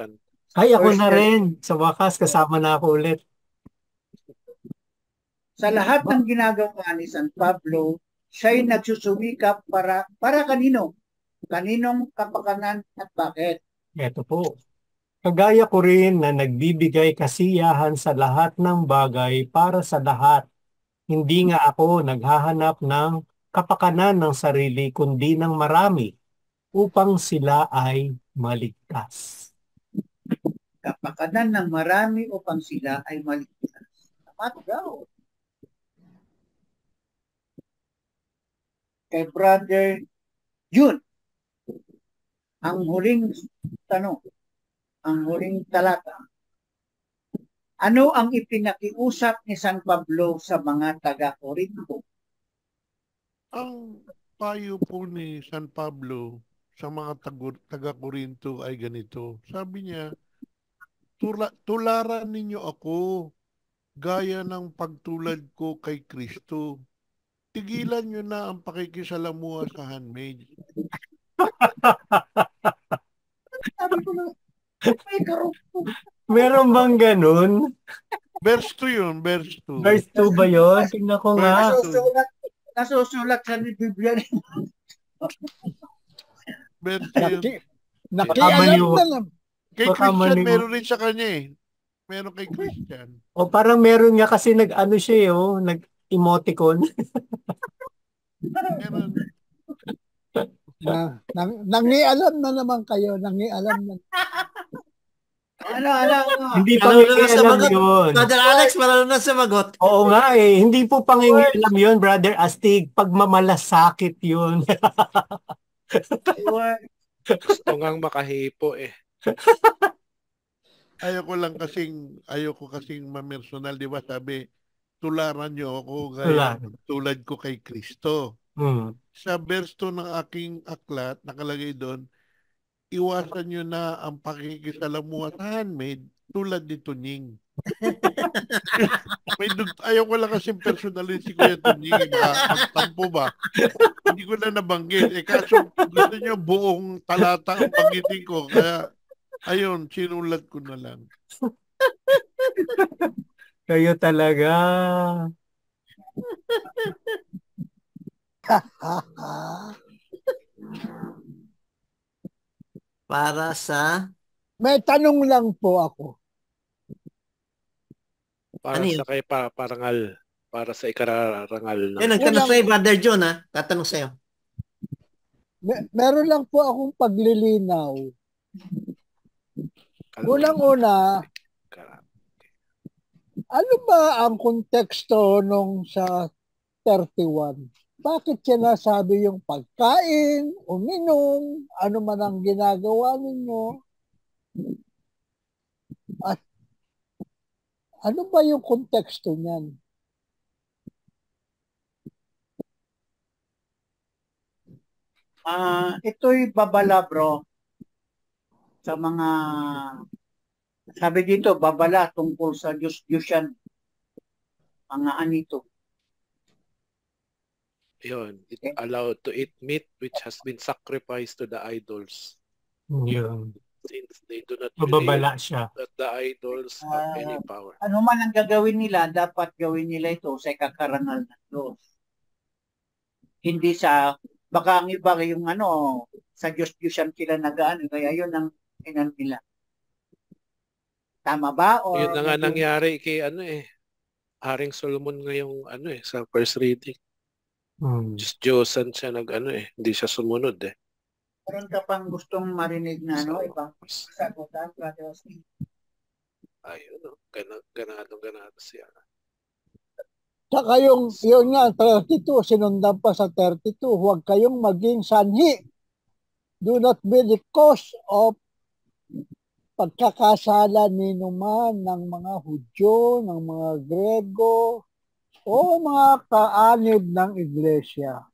Ay, ako First na Church. rin. Sa wakas, kasama na ako ulit. Sa lahat ng ginagawa ni San Pablo, siya'y nagsusumikap para kanino? Kaninong kapakanan at bakit? Ito po. Kagaya ko rin na nagbibigay kasiyahan sa lahat ng bagay para sa lahat. Hindi nga ako naghahanap ng kapakanan ng sarili kundi ng marami upang sila ay maligtas. Kapakanan ng marami upang sila ay maligtas. Tama daw. Kay Brother Jun, ang huling tanong, ang huling talata. Ano ang ipinakiusap ni San Pablo sa mga taga-Corinto? Ang payo po ni San Pablo sa mga taga-Corinto ay ganito. Sabi niya, tularan ninyo ako gaya ng pagtulad ko kay Kristo. Tigilan nyo na ang pakikisalamuha sa handmaid. Sabi ko na, may karupto. Meron bang ganun? Verse 2 yun, verse 2. Verse 2 ba yun? Tingnan ko nga. Nasusulat sa Biblia. Verse 2 yun. Nakialam na lang. Kay Baka Christian, mali- meron rin sa kanya eh. Meron kay Christian. O parang meron nga kasi nag-ano siya nag-emoticon. Meron. Nangialam na naman kayo. Nangialam na. Ano. Hindi pa Marunong na alam sumagot. yun. Brother Alex, marunong na sumagot. Oo nga eh. Hindi po pangingialam yun, Brother Astig. Pagmamalasakit yun. Gusto ngang makahipo eh. Ayoko kasing mamersonal, di ba? Sabi, tularan nyo ako gaya tulad ko kay Kristo. Sa verse 2 ng aking aklat, nakalagay doon, iwasan nyo na ang pakikisalamuha sa handmaid tulad ni Tunying. Ayoko lang kasing personalin si Kuya Tunying. Magtampo ba? Hindi ko na nabanggit. Kaso gusto nyo buong talata ang banggitin ko. Kaya, ayun, sinulat ko na lang. Kayo talaga. Para sa... May tanong lang po ako. Para Ano yun? sa kay parangal. Para sa ikararangal ng... Yan, nagtanong sa'yo, Brother John, ha? Tatanong sa'yo. Meron lang po akong paglilinaw. Unang-una, ano ba ang konteksto nung sa 31? Bakit siya nasabi yung pagkain, uminom, ano man ang ginagawa ninyo? At ano ba yung konteksto niyan? Ito'y babala, bro. Sa mga, sabi dito, babala tungkol sa Diyos-Diyosan. Mga anito. Yun, it allowed to eat meat which has been sacrificed to the idols. Yun. Since they do not Mababala believe siya. that the idols have any power. Ano man ang gagawin nila, dapat gawin nila ito sa ikakarangal ng Diyos. Hindi sa, baka ang iba yung sa Diyos-Diyosan sila nag-ano, kaya yun ang inan nila. Tama ba? O Yun na nga nangyari kay Haring Solomon ngayong sa first reading. Diyos-Diyosan siya hindi siya sumunod eh. Meron ka pang gustong marinig na ibang sagutan, Brother Austin? Ayun, ganado siya. Saka yun nga, 32, sinundan pa sa 32, huwag kayong maging sanhi. Do not be the cause of pagkakasala ninuman ng mga Hudyo, ng mga Grego, o mga kaanib ng iglesia.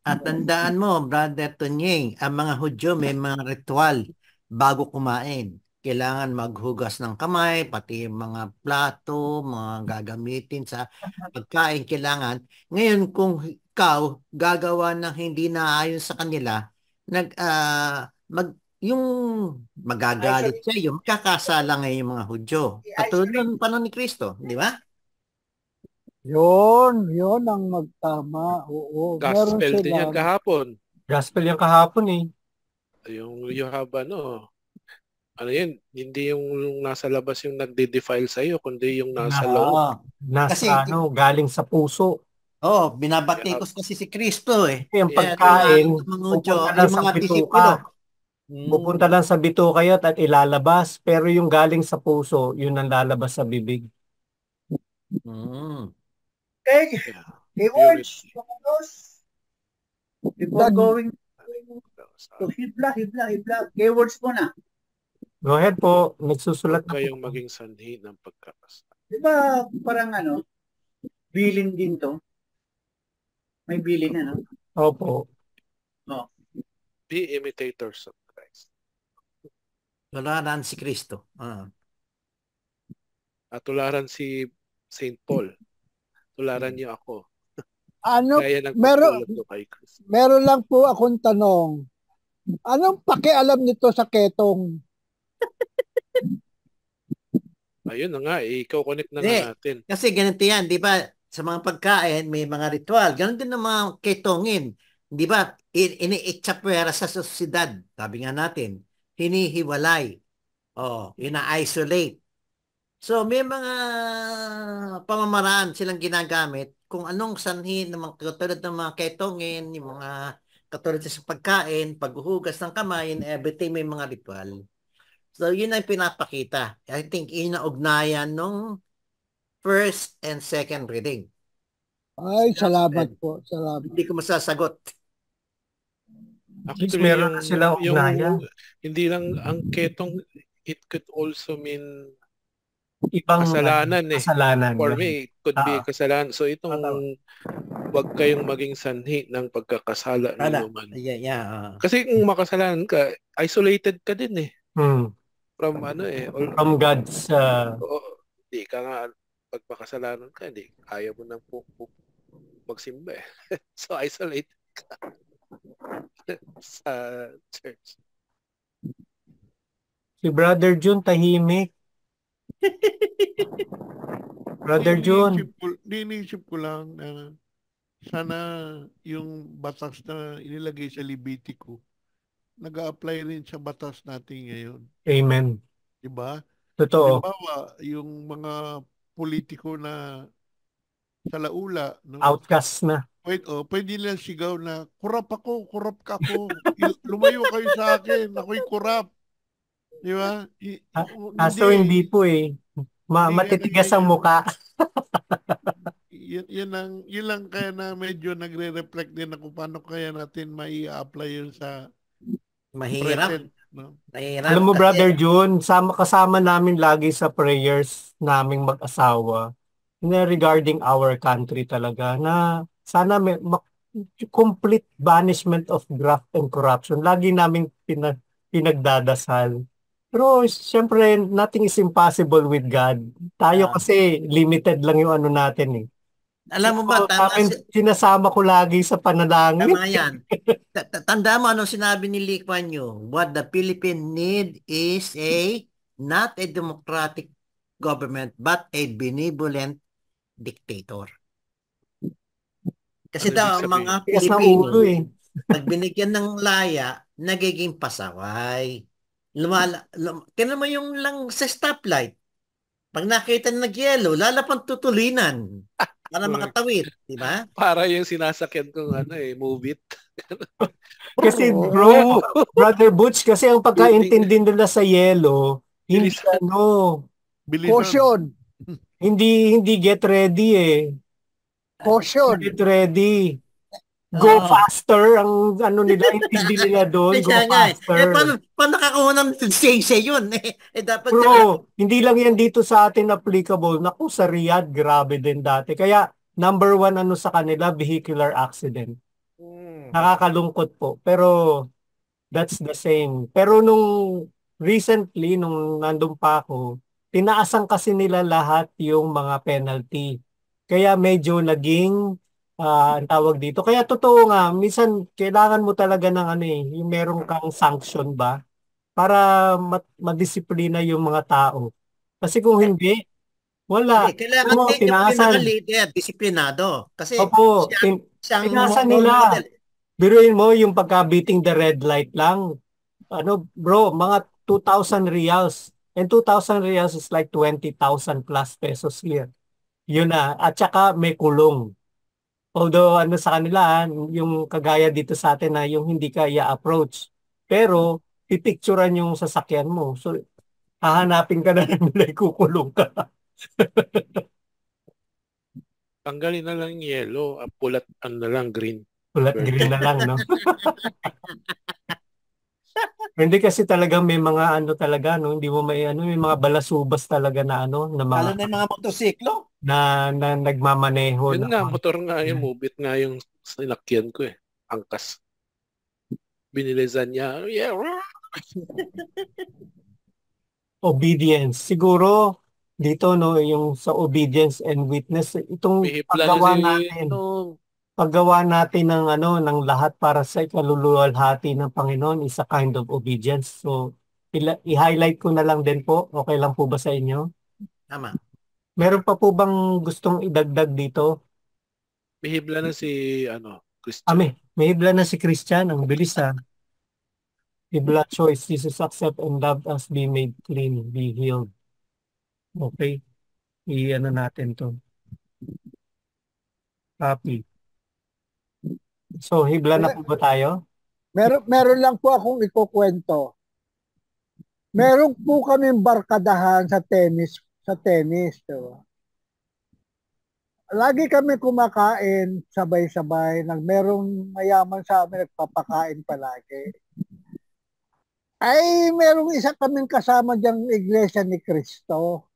At tandaan mo, Brother Tunying, ang mga Hudyo may mga ritual bago kumain. Kailangan maghugas ng kamay, pati yung mga plato, mga gagamitin sa pagkain kailangan. Ngayon, kung ikaw gagawa ng hindi naayon sa kanila, yung magagalit siya, yung kakasala ngayon yung mga Hudyo. Katulad ng panahon ni Kristo, di ba? Yun ang magtama. Oo, meron Gospel din yan silang kahapon. Gospel yung kahapon eh. Yung you have ano yun, hindi yung nasa labas yung nagde-defile sa'yo, kundi yung nasa loob. Oo. Nasa Kasi, galing sa puso. binabatikos kasi si Kristo eh. Yung Kaya pagkain, yung mga Hudyo, pupunta lang yung sa mga bituka. disipulo. Pupunta lang sa bituka yun at ilalabas. Pero yung galing sa puso, yun ang lalabas sa bibig. Okay. Yeah. Keywords. Before Dag- going to hibla. Keywords muna. Go ahead po, nagsusulat Huwag na kayong po. maging sanhi ng pagkakasala. Di ba parang bilin din to? May bilin na, no? Opo. Be imitators of Christ. Tularan si Kristo. At tularan si St. Paul. Tularan niyo ako. ano, Kaya meron, nagpatulad ko kay Kristo. meron lang po akong tanong. Anong pakialam nito sa ketong? Ayun na nga, ikaw connect na Hindi. nga natin. Kasi ganito yan, di ba? Sa mga pagkain, may mga ritual. Ganon din ng mga ketongin. Di ba? Ini-itsapwera sa sosyedad. Sabi nga natin, hinihiwalay. Ina-isolate. So, may mga pamamaraan silang ginagamit kung anong sanhi ng mga katulad ng mga ketongin, yung mga katulad sa pagkain, paghuhugas ng kamay, and everything, may mga ritual. So, yun ang pinapakita. I think yun ang ugnayan nung first and second reading. Ay, salamat po. Salamat. Hindi ko masasagot. Actually, Meron na silang ugnayan. hindi lang ang ketong, it could also mean Ibang kasalanan eh. kasalanan. For me, it could be kasalanan. So itong wag kayong maging sanhi ng pagkakasala ninyo man. Kasi kung makasalanan ka, isolated ka din eh. From from God's hindi ka nga pag makasalanan ka, hindi ayaw mo nang magsimba eh. So isolated ka sa church. Si Brother Jun tahimik. Brother Jun. Dinisip ko lang na sana yung batas na inilagay sa Levitico nag-a-apply rin sa batas natin ngayon. Amen. Diba? Totoo. Halimbawa, yung mga politiko na sa laula, no? Outcast na. Pwede nilang sigaw na, kurap ka ako. Lumayo kayo sa akin, ako'y kurap. Di ba? Kaso hindi po eh. Matitigas ang muka. Yun lang kaya na medyo nagre-reflect din ako paano kaya natin mai-apply yun sa mahirap. present, no? Mahirap. Alam mo, Brother Jun, kasama namin lagi sa prayers naming mag-asawa na regarding our country talaga na sana may complete banishment of graft and corruption. Lagi namin pinagdadasal. Pero siyempre, nothing is impossible with God. Tayo kasi limited lang yung ano natin eh. Alam mo ba, sinasama ko lagi sa panalangin. Tama yan. Tanda mo anong sinabi ni Lee Kuan Yew. What the Philippines need is not a democratic government, but a benevolent dictator. Kasi daw, mga Pilipino, pag binigyan ng laya, nagiging pasaway. Tingnan mo yung lang sa stoplight. Pag nakita na nag-yellow, lalapang tutulinan. Para makatawid, di ba? Para yung sinasakyan kong move it. Kasi Brother Butch, kasi ang pagkaintindi nila sa yellow, hindi caution. Hindi get ready eh. Caution. Get ready. Go faster ang ano nila, intindi nila doon. Go faster. Paano nakakuha ng lisensya yun? Dapat Bro, hindi lang yan dito sa atin applicable. Naku, sa Riyadh, grabe din dati. Kaya, number 1 sa kanila, vehicular accident. Nakakalungkot po. Pero, that's the same. Pero recently, nung nandun pa ako, tinaasan kasi nila lahat yung mga penalty. Kaya medyo naging ang tawag dito. Kaya totoo nga, minsan kailangan mo talaga ng yung meron kang sanction ba? para madisiplina yung mga tao. Kasi kung hindi, wala. Hindi, kailangan Ano, din yung tinasan. pinaka-leader, disiplinado. Kasi Opo, siyang tinasan role nila. model. Biruin mo yung pagka-beating the red light lang. Ano, bro, mga 2,000 reals. And 2,000 reals is like 20,000 plus pesos here. Yun na. At saka may kulong. Although ano sa kanila, yung kagaya dito sa atin na yung hindi ka i-approach. Pero pipicturan yung sasakyan mo. So hahanapin ka na nila, kukulong ka. Tanggalin na lang yung yellow, pulat ano na lang, green. Ulat green na lang, no? Hindi kasi talagang may mga ano talaga, no? Hindi mo may ano, may mga balasubas talaga na ano, na Lalo mga na yung mga motosiklo. na nagmamaneho Yun na nga, motor nga yung mubit nga yung sinakyan ko eh. Angkas. Binilisan niya. Yeah. obedience. Siguro dito no, yung sa obedience and witness, itong Bihipla paggawa na natin. no. Paggawa natin ng ano ng lahat para sa ikaluluwalhati ng Panginoon is a kind of obedience. So i-highlight ko na lang din po. Okay lang po ba sa inyo? Tama. Meron pa po bang gustong idagdag dito? Bihibla na si Christian. May hibla na si Christian. Ang bilis ha. Hibla choice. Jesus accept and love us, be made clean, be healed. Okay. I-ano natin to. Copy. So, hibla na po ba tayo? Meron lang po akong ikukwento. Meron po kaming barkadahan sa tennis, diba? Lagi kami kumakain sabay-sabay, merong mayaman sa amin nagpapakain palagi. Ay, merong isa kaming kasama diyang Iglesia ni Cristo.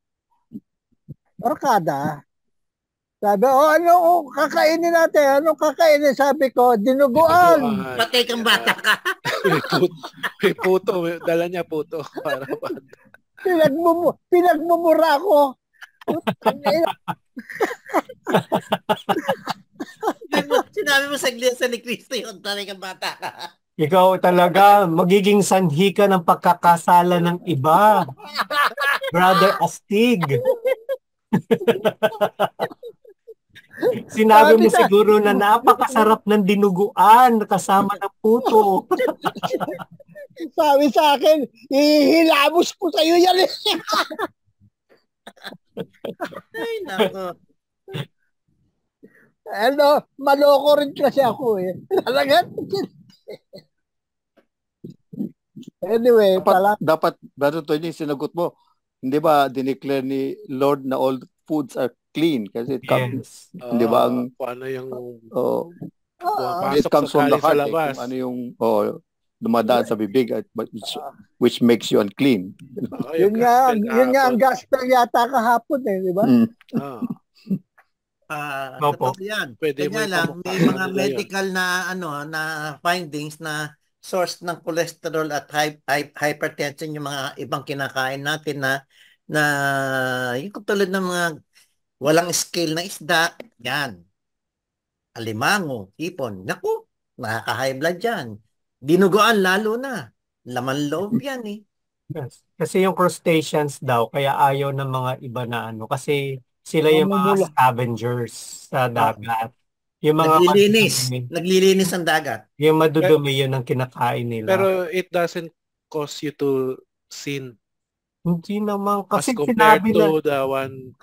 Barkada. Sabi, kakainin natin. Ano kakainin? Sabi ko, dinuguan. Patay kang bata ka. May puto. Dala niya puto. Para Pinagmumura ko. Sinabi mo sa Iglesia ni Cristo yun, patay kang bata ka. Ikaw talaga, magiging sanhi ka ng pagkakasala ng iba. Brother Astig. Sinabi mo siguro na napakasarap ng dinuguan kasama ng puto. Sabi sa akin, ihilamos ko sa iyo yan. Ay, nako. Maloko rin kasi ako eh. Talaga. Anyway, dapat Brother Tony, sinagot mo, hindi ba dineclare ni Lord na all foods are clean kasi it comes, hindi ba ang paano yung it comes from the heart, kung ano yung dumadaan sa bibig at which makes you unclean. Yun nga ang gospel yata kahapon eh, di ba? Totoo yan. Kanya lang, may mga medical na na findings na source ng cholesterol at hypertension yung mga ibang kinakain natin na yung tulad ng mga walang scale na isda, yan. Alimango, hipon. Naku, nakaka-high blood yan. Dinuguan lalo na. Laman loob yan eh. Yes. Kasi yung crustaceans daw, kaya ayaw ng mga iba na kasi sila yung mga scavengers sa dagat. Yung mga naglilinis ang dagat. Yung madudumi yun ang kinakain nila. Pero it doesn't cause you to sin. Hindi naman. Kasi as compared sinabi to the one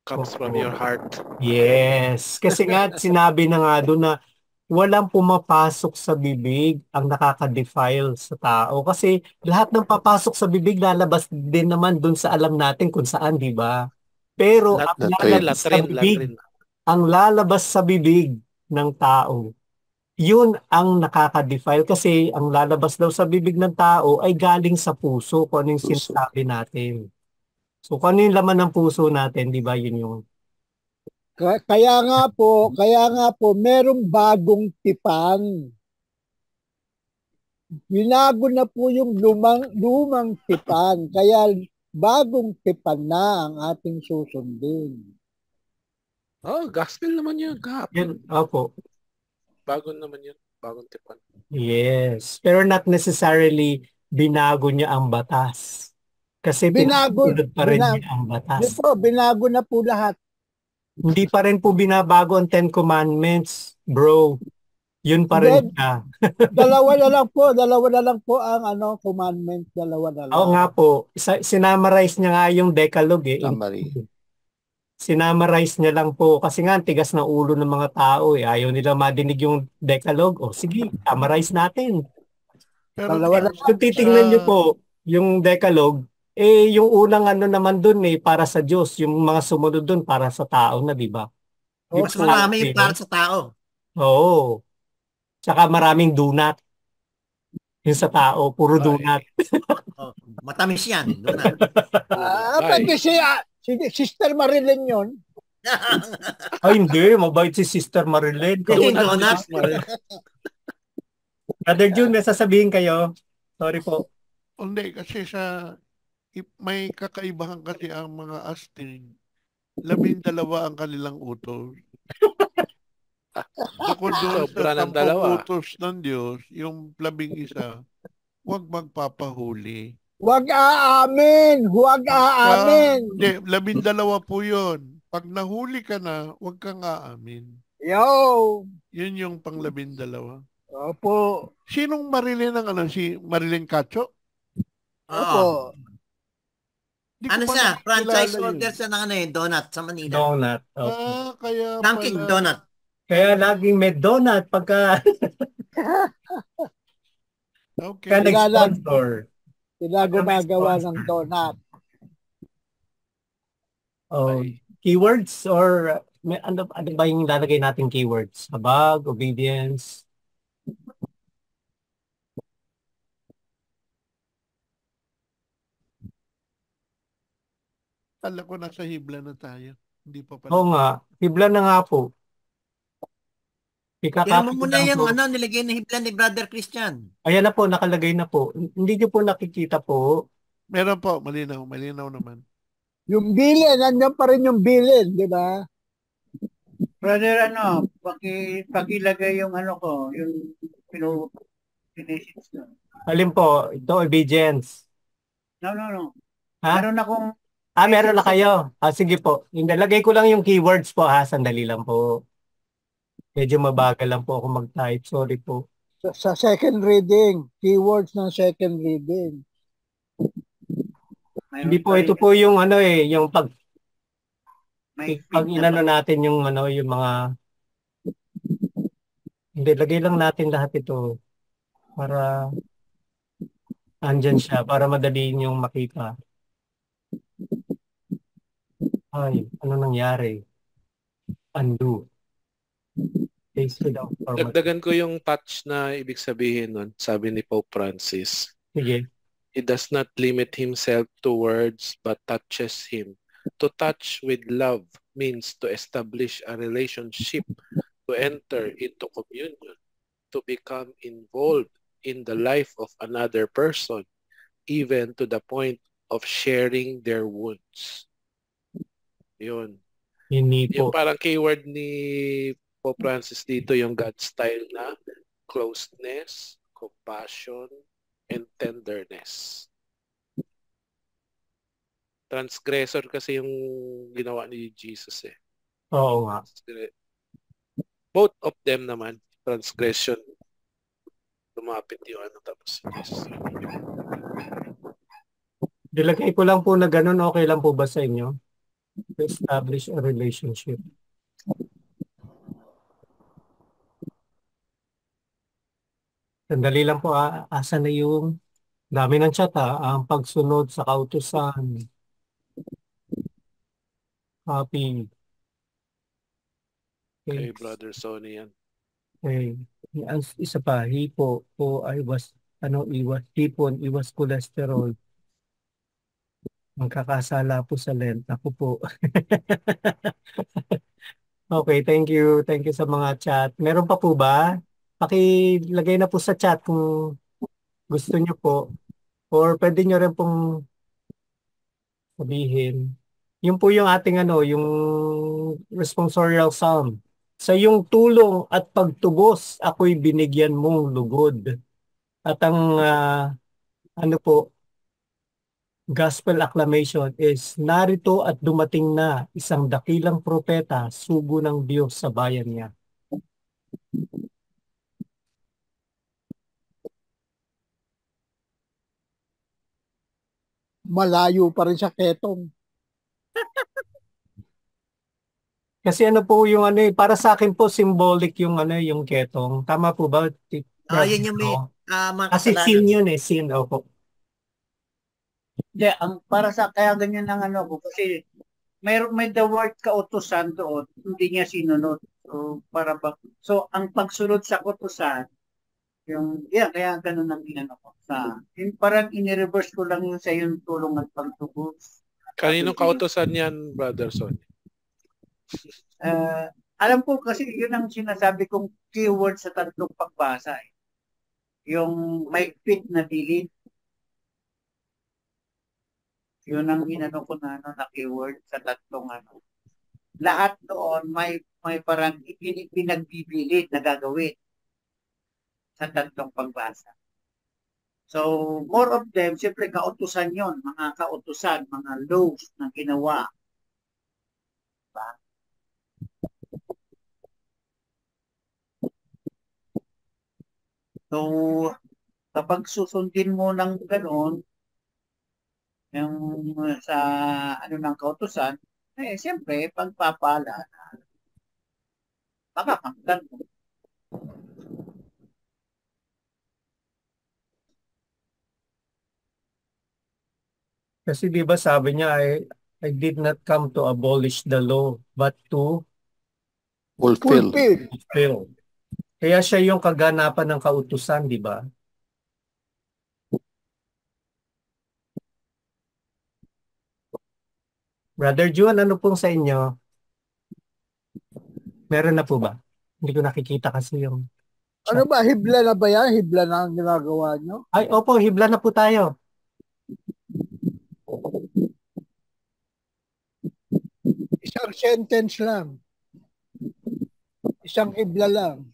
comes from your heart. Yes. Kasi nga sinabi na nga doon na walang pumapasok sa bibig ang nakaka-defile sa tao. Kasi lahat ng papasok sa bibig lalabas din naman doon sa alam natin kung saan, di ba? Pero ang lalabas sa bibig ng tao, yun ang nakaka-defile kasi ang lalabas daw sa bibig ng tao ay galing sa puso kung ano yung sinasabi natin. So kung ano yung laman ng puso natin, di ba yun yung... Kaya nga po, merong bagong tipan. Binago na po yung lumang tipan. Kaya bagong tipan na ang ating susundin. Gospel naman yun. Yan, opo. Bago naman yun. Bagong tipan. Yes. Pero not necessarily binago niya ang batas. Kasi Binago, pinapatulad pa rin binago, niya ang batas. dito, binago na po lahat. Hindi pa rin po binabago ang Ten Commandments, bro. Yun pa rin Hindi, siya. dalawa na lang po ang commandment, dalawa na Oo lang. nga po, sinamarize niya nga yung Decalogue eh. Summary. Sinamarize niya lang po kasi nga ang tigas ng ulo ng mga tao eh. Ayaw nila madinig yung Decalogue. O sige, summarize natin. Pero Dalawa na Kung titingnan niyo po yung Decalogue, yung unang naman dun para sa Diyos, yung mga sumunod dun para sa tao na, di ba? Di ba Mas marami sabi, para sa tao. Oo. Tsaka maraming do not. Yung sa tao, puro do not. Oh, matamis yan. Doon na. Pati si Sister Marilyn yun. Ay, hindi. Mabait si Sister Marilyn. Hindi, donut. Brother June, may sasabihin kayo? Sorry po. Hindi, kasi may kakaibahan kasi ang mga astig. 12 ang kanilang utos. Bukod doon Sobra sa ng 10 dalawa. utos ng Diyos, yung 11, huwag magpapahuli. Huwag aamin! Huwag aamin! Hindi, 12 po yun. Pag nahuli ka na, huwag kang aamin. Yo! Yun yung pang 12. Opo. Sinong Marilyn si Marilyn Cacho? Opo. Di ko Ano pa siya? nakilala Franchise yun. holder siya ng donut sa Manila. Donut. Okay. Kaya Dunkin' pala. Donut. Kaya laging may donut pagka Okay. nag-sponsor. Sila gumagawa ng donut. Oh, keywords or ano ba yung lalagay natin keywords? Habag, obedience. Alam ko nasa hibla na tayo. Hindi pa pala. Oo nga, hibla na nga po. Tignan mo Ikakapit muna lang yung po. nilagay na hibla ni Brother Christian. Ayan na po, nakalagay na po. Hindi niyo po nakikita po. Meron po, malinaw. Malinaw naman. Yung bilin, nandiyan pa rin yung bilin, di ba? Brother, pakilagay yung yung finishes ko. Alin po, ito obedience. No. Ha? Meron akong Meron na kayo. Sige po. Nilagay ko lang yung keywords po ha. Sandali lang po. Medyo mabagal lang po ako mag-type. Sorry po. Sa second reading, keywords ng second reading. Hindi po, ito po yung yung pag inano natin yung yung mga hindi, lagay lang natin lahat ito para andyan siya, para madali yung makita. Ay, ano nangyari? Undo. Dagdagan ko yung touch na ibig sabihin nun, sabi ni Pope Francis. Sige. He does not limit himself to words but touches him. To touch with love means to establish a relationship, to enter into communion, to become involved in the life of another person, even to the point of sharing their wounds. Yun. Hindi Yung po. parang keyword ni Pope Francis dito, yung God style na closeness, compassion, and tenderness. Transgressor kasi yung ginawa ni Jesus eh. Oo nga. Both of them naman, transgression. Lumapit yung tapos yes. Dilagay ko lang po na ganun, okay lang po ba sa inyo? To establish a relationship. Sandali lang po, asa na yung dami ng chat ang pagsunod sa kautusan. Copy. Okay, Brother Sonny yan. Okay. Isa pa, hipo po iwas iwas cholesterol. Magkakasala po sa lent. Ako po. Okay, thank you. Thank you sa mga chat. Meron pa po ba? Pakilagay na po sa chat kung gusto nyo po. Or pwede nyo rin pong sabihin. Yun po yung ating yung responsorial psalm. Sa iyong tulong at pagtubos, ako'y binigyan mong lugod. At ang Ano po, gospel acclamation is narito at dumating na isang dakilang propeta, sugo ng Diyos sa bayan niya. Malayo pa rin sa ketong. Kasi ano po yung ano para sa akin po symbolic yung ano yung ketong. Tama po ba? Yun yung may mga Kasi sin kasalanan. yun sin. Opo. Hindi, para sa kaya ganyan ang ano ko kasi may the word kautusan doon, hindi niya sinunod. So ang pagsunod sa kautusan, kaya ganun ang ginano ko yung parang in-reverse ko lang yung sa yung tulong at pagtubos. Kaninong kautosan yan, Brother Son? Alam ko kasi yun ang sinasabi kong keyword sa tatlong pagbasa. Yung may fit na dilid. Yun ang inano ko na keyword sa tatlong ano. Lahat doon may parang pinagbibilid na gagawin sa tatlong pagbasa. So, more of them, siyempre kautusan yon, mga kautusan, mga laws na ginawa. Diba? So, kapag susundin mo ng gano'n, yung sa ano ng kautusan, siyempre, pagpapala na makakamtan mo. Kasi di ba sabi niya, I did not come to abolish the law, but to Fulfill. fulfill. Kaya siya yung kaganapan ng kautusan, di ba? Brother Juan, ano pong sa inyo? Meron na po ba? Hindi ko nakikita kasi yung... Ano ba, hibla na ba yan? Hibla na ang ginagawa nyo? Ay, opo, hibla na po tayo. Isang sentence lang. Isang hibla lang.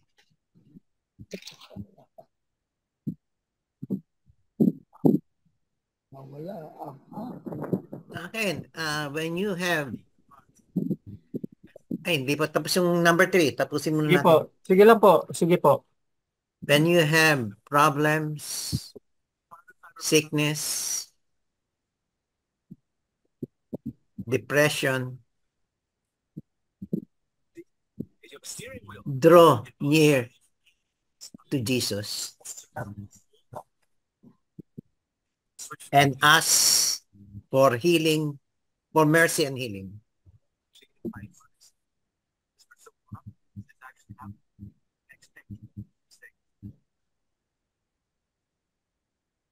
Wala. Akin, when you have hindi pa tapos yung number 3. Tapusin muna Sige natin. po. Sige lang po. Sige po. When you have problems, sickness, depression, draw near to Jesus and ask for healing, for mercy and healing.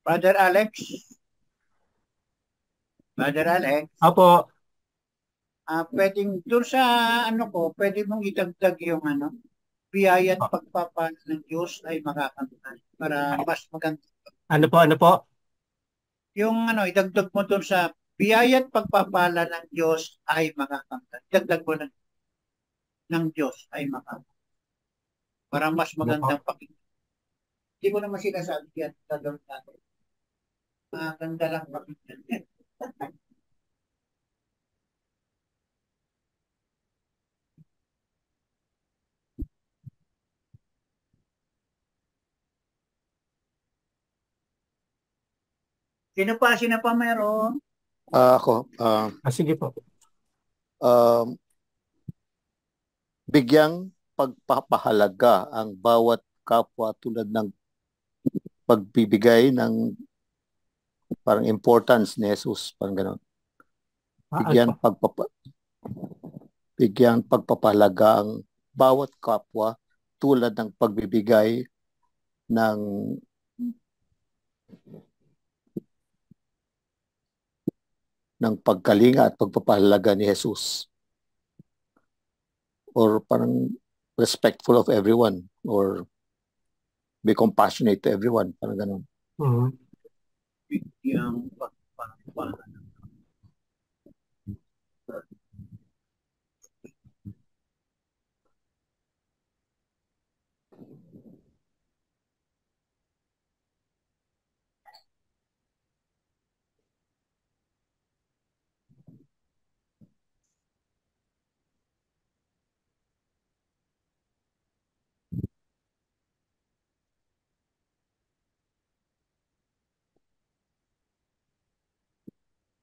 Brother Alex? Apo. Pwedeng doon sa ano ko, pwede mong idagdag yung ano, biyaya at pagpapala ng Diyos ay makakamtan para mas maganda. Ano po? Yung ano, idagdag mo doon sa biyaya at pagpapala ng Diyos ay makakamtan. Idagdag mo ng Diyos ay makakamtan. Para mas magandang pakinggan. Hindi ko naman sinasabi yan, gagawin natin. Maganda lang pakinggan. Sino pa meron? Ako. Sige po. Bigyang pagpapahalaga ang bawat kapwa tulad ng pagbibigay ng parang importance ni Jesus, parang gano'n. Bigyang pagpapahalaga ang bawat kapwa tulad ng pagbibigay ng pagkalinga at pagpapahalaga ni Jesus. Or parang respectful of everyone or be compassionate to everyone, parang gano'n. Bigyang pagpapahalaga.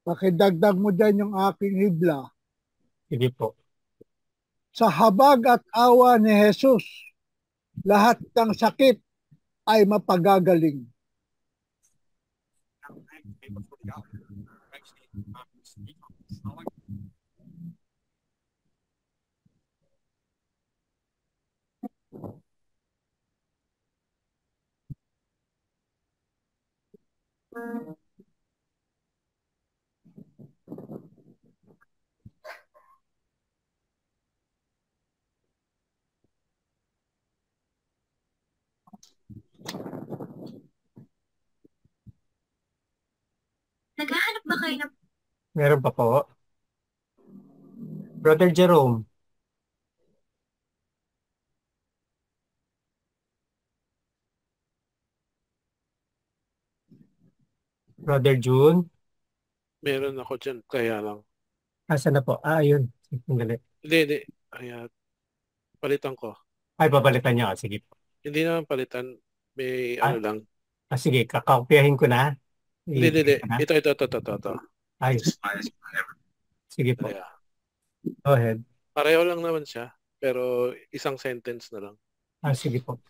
Pakidagdag mo dyan yung aking hibla. Sige po. Sa habag at awa ni Jesus, lahat ng sakit ay mapagagaling. Naghahanap ba kayo ng... Meron pa po. Brother Jerome. Brother June. Meron ako dyan, kaya lang. Asa na po? Ayun. Sandali. Hindi. Kaya, palitan ko. Ay, babalitan niya. Sige po. Hindi naman palitan. May ano lang. Sige, kakopyahin ko na. Hindi. Ito. Ay. Sige po. Kaya, Go ahead. pareho lang naman siya, pero isang sentence na lang. Sige po.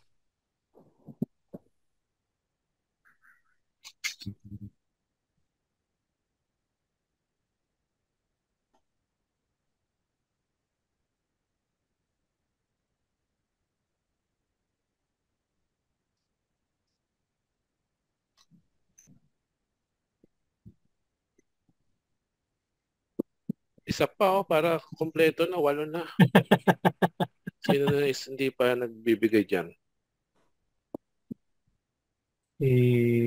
Isa pa para kompleto na, 8 na. Sino na hindi pa nagbibigay dyan? Si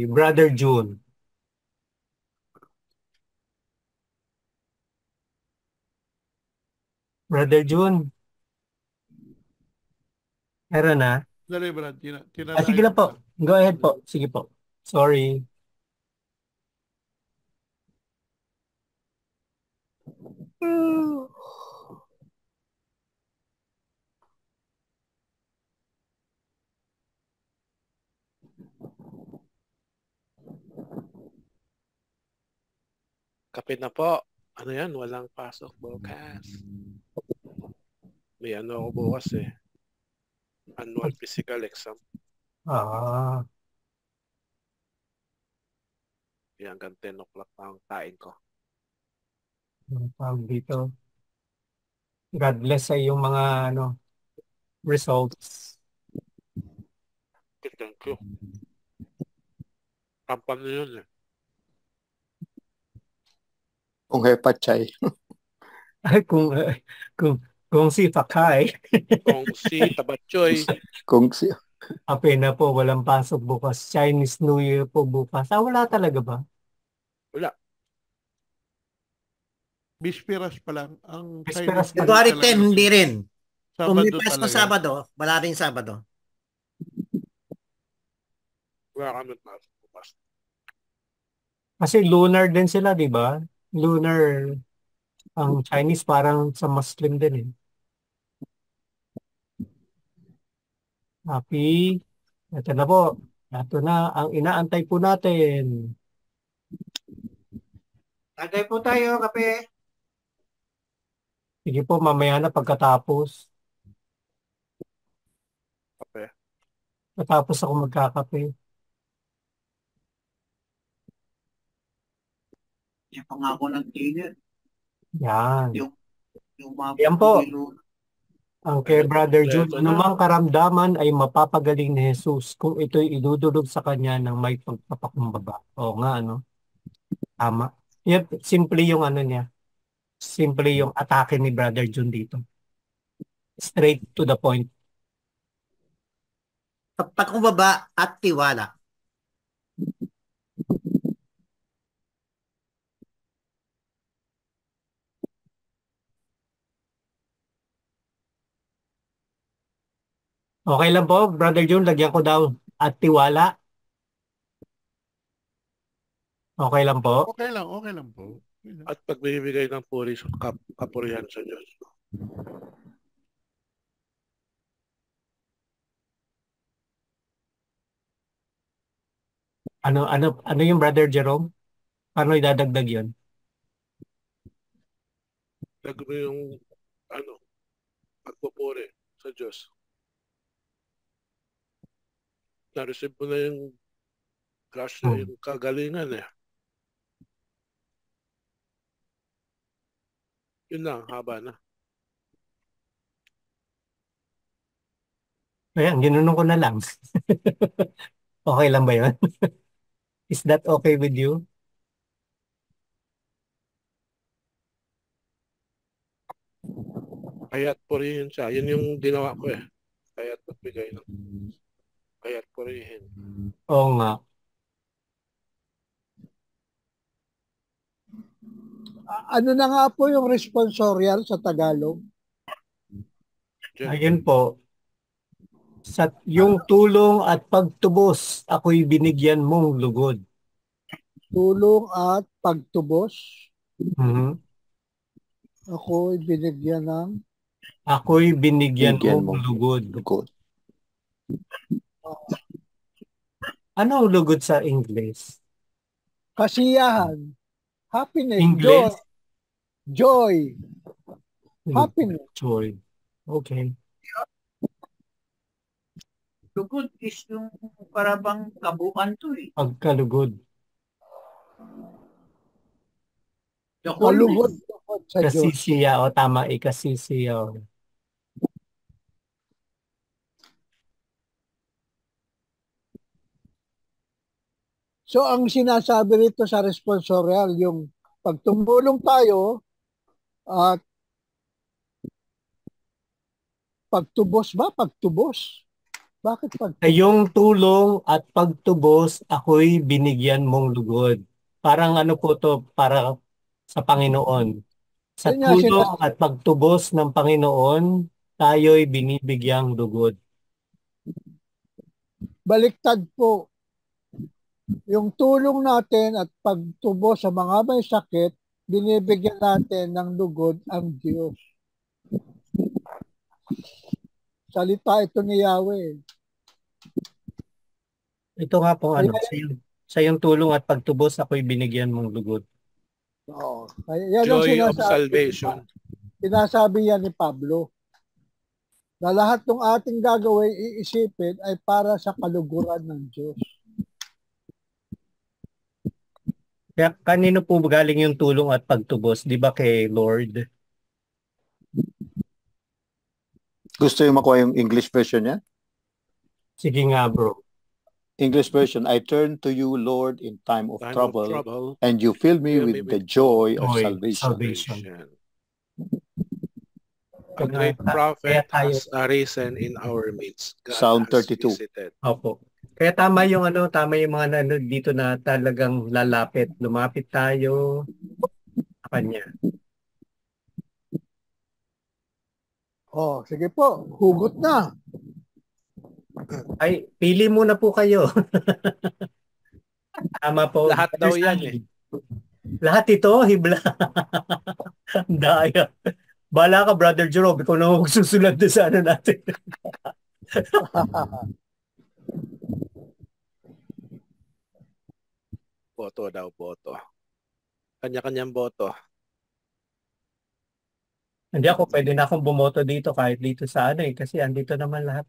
Brother June. Brother June. Meron na? Dali, Brad. Sige lang po. Go ahead po. Sige po. Sorry. Kapit na po. Ano yan? Walang pasok bukas. May ano ako bukas eh. Annual physical exam. Yan, hanggang 10 o'clock pa ang kain ko. Tawag dito. God bless sa iyong mga results. Thank you. Kampan na yun eh. Kung hepatchay. Ay, kung si Pakay. Kung si Tabatchoy. Kung si... Ape na po, walang pasok bukas. Chinese New Year po bukas. Wala talaga ba? Wala. Bisperas pa lang. Ang Bisperas Chinese February talaga 10, hindi rin. Kung may Sabado Pasko talaga. Sabado, wala rin Sabado. Wala kami pasok bukas. Kasi lunar din sila, di ba? Lunar. Ang Chinese parang sa Muslim din eh. Happy. Ito na po. Ito na ang inaantay po natin. Tagay po tayo, kape. Sige po, mamaya na pagkatapos. Kape. Pagkatapos ako magkakape. Yung pangako ng tigil. Yan. Yung mga Yan po. pagkilo. Ang kay Brother June, Ito na. anumang karamdaman ay mapapagaling ni Jesus kung ito'y idudulog sa kanya ng may pagpapakumbaba. Oo nga, ano? Tama. Yep, simple yung ano niya. Simple yung atake ni Brother June dito. Straight to the point. Pagpakumbaba at tiwala. Okay lang po, Brother June, lagyan ko daw at tiwala. Okay lang po. Okay lang po. Okay lang. At pagbibigay ng kapurihan sa Diyos. Ano yung Brother Jerome? Paano idadagdag yun? mo yung pagpupuri sa Diyos. Na-receive mo na yung grasya, yung kagalingan eh. Yun lang, haba na. Ayan, ginunong ko na lang. Okay lang ba yun? Is that okay with you? Kaya't purihin siya. Yun yung ginawa ko eh. Kaya't nagbigay ng kaya't purihin. Oo nga. Ano na nga po yung responsorial sa Tagalog? Ayun po. Sa yung tulong at pagtubos, ako'y binigyan mong lugod. Tulong at pagtubos. Mhm. Ako'y binigyan ng Ako'y binigyan Bigyan mong mo. lugod. Lugod. Ano ang lugod sa English? kasiyahan, happiness, English? joy, happiness. Joy. Okay. Lugod is yung parabang kabuuan to eh. Pagkalugod. The Kalugod wholeness. sa Diyos. Kasisiya o tama, ikasisiya. So ang sinasabi rito sa responsorial, yung pagtumulong tayo at pagtubos ba? Pagtubos? Bakit Sa pagtubos? iyong tulong at pagtubos, ako'y binigyan mong lugod. Parang ano po to, para sa Panginoon. Sa Yun nga tulong at pagtubos ng Panginoon, tayo'y binibigyang lugod. Baliktad po. Yung tulong natin at pagtubos sa mga may sakit, binibigyan natin ng lugod ang Diyos. Salita ito ni Yahweh. Ito nga po, Kaya, sa iyong tulong at pagtubos, ako'y binigyan mong lugod. Oo. Kaya yan ang Joy of sinasabi, salvation. sinasabi yan ni Pablo. Na lahat ng ating gagawin, iisipin ay para sa kaluguran ng Diyos. Kaya kanino po galing yung tulong at pagtubos? Di ba kay Lord? Gusto yung makuha yung English version niya? Sige nga bro. English version, I turn to you, Lord, in time of Time of trouble, trouble, and you fill me with the joy of Joy, salvation. salvation. A great prophet has arisen in our midst. God Psalm has 32. visited. Opo. Kaya tama yung tama yung mga dito na talagang lalapit. Lumapit tayo sa Kanya. Oh, sige po, hugot na. Ay, pili muna po kayo. Tama po. Lahat daw yan eh. Lahat ito, hibla. Daya. Bala ka, Brother Jerome. Ikaw na magsusulat na sa natin. Boto daw, boto. Kanya-kanyang boto. Hindi ako, pwede na akong bumoto dito kahit dito sa kasi andito naman lahat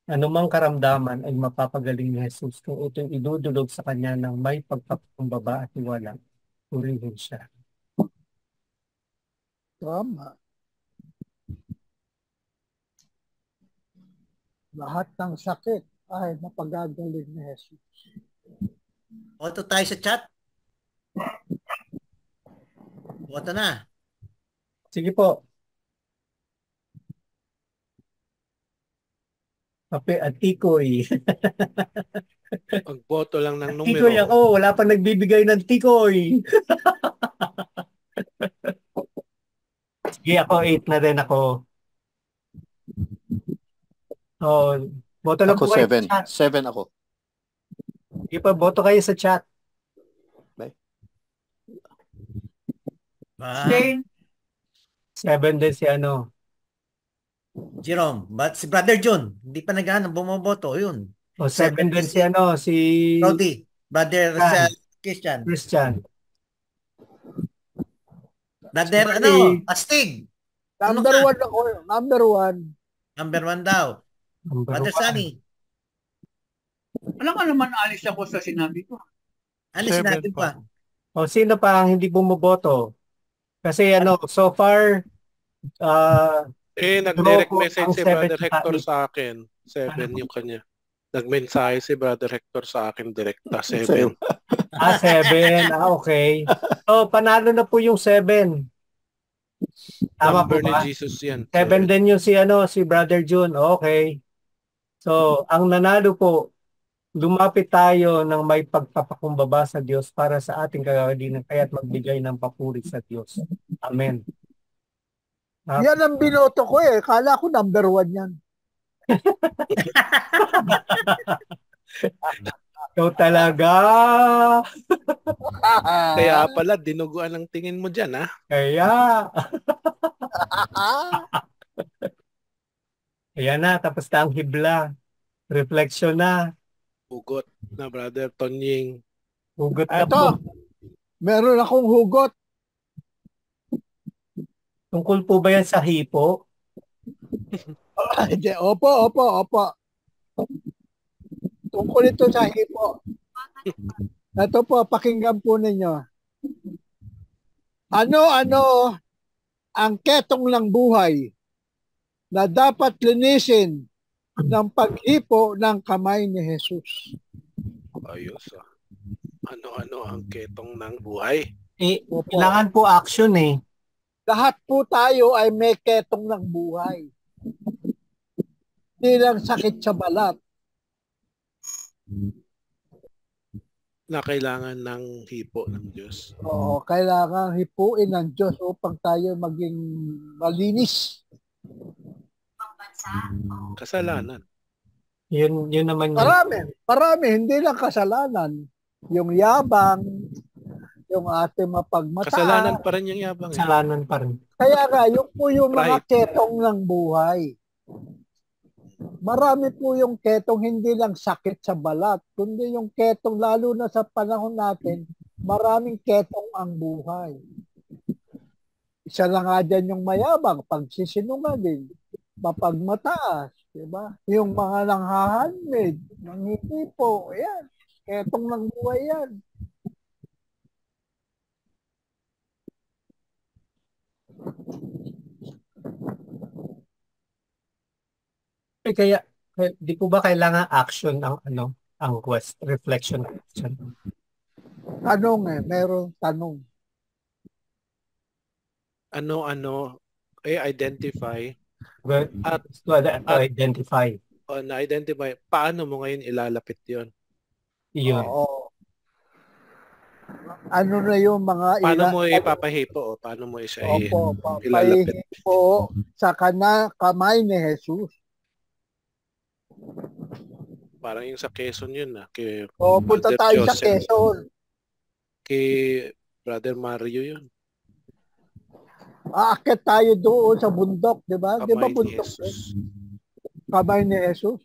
anumang karamdaman ay mapapagaling ni Jesus kung ito'y idudulog sa kanya ng may pagpapakumbaba at tiwala. Purihin siya. Tama. Lahat ng sakit ay mapagagaling ni Jesus. Boto tayo sa chat. Boto na. Sige po. Kape at tikoy. Ang boto lang ng numero. Tikoy ako. Wala pa nagbibigay ng tikoy. Sige ako, 8 na rin ako. Oh, boto lang Ako po kayo 7. sa chat. 7 ako. Sige pa, boto kayo sa chat. Shane, 7 din si Jerome, but si Brother John, hindi pa naghahanap, bumoboto, yun. O 7 din si si Rowdy, Brother Christian. Christian. Christian. Brother, Sorry. Astig. Ano Number ka? 1 ako. Number 1. Number 1 daw. Number Brother 1. Sunny. Alam ka naman, alis ako sa sinabi ko. Alis 7 natin pa. pa. O sino pa ang hindi bumoboto? Kasi so far, Nag-direct Draw ko message ang si 7 Brother Hector tsaka sa akin. 7 yung kanya. Nagmensahe si Brother Hector sa akin direkta. 7. 7. Okay. So, panalo na po yung 7. Tama po Number ni ba? Jesus yan. 7 din yung si Brother June. Okay. So, ang nanalo po, lumapit tayo ng may pagpapakumbaba sa Diyos para sa ating kagagalingan kaya't magbigay ng papuri sa Diyos. Amen. Yan ang binoto ko eh. Kala ko number 1 yan. Ikaw talaga. Kaya pala, dinuguan ang tingin mo dyan, ha? Kaya. Ayan na, tapos na ang hibla. Reflection na. Hugot na Brother Tonying. Hugot na po. Ito, meron akong hugot. Tungkol po ba yan sa hipo? Hindi, opo. Tungkol ito sa hipo. Ito po, pakinggan po ninyo. Ano ang ketong ng buhay na dapat linisin ng paghipo ng kamay ni Jesus? Ayos, ah. Ano ang ketong ng buhay? Kailangan po action eh. Lahat po tayo ay may ketong ng buhay. Hindi lang sakit sa balat. Na kailangan ng hipo ng Diyos. Oo, kailangan hipuin ng Diyos upang tayo maging malinis. Kasalanan. Yun naman yun. Marami, hindi lang kasalanan. Yung yabang, yung ating mapagmata. Kasalanan pa rin yung yabang. Kasalanan pa rin. Kaya nga, yung po yung mga ketong ng buhay. Marami po yung ketong hindi lang sakit sa balat, kundi yung ketong lalo na sa panahon natin, maraming ketong ang buhay. Isa lang nga dyan yung mayabang, pagsisinungaling, mapagmataas, diba? Yung mga nanghahandmade, nanghihipo, yan. Ketong ng buhay yan. Kaya di po ba kailangan action ang reflection question? Tanong merong tanong. Identify at identify. Na-identify, paano mo ngayon ilalapit yon? Iyon. Oo. Ano na yung mga paano mo ipapahipo o paano mo ilalapit? Pahipo sa kamay ni Jesus. Parang yung sa Quezon yun punta tayo sa Quezon. Kay Brother Mario yun. Aakit tayo doon sa bundok, di ba? Di ba bundok? Kamay ni Jesus.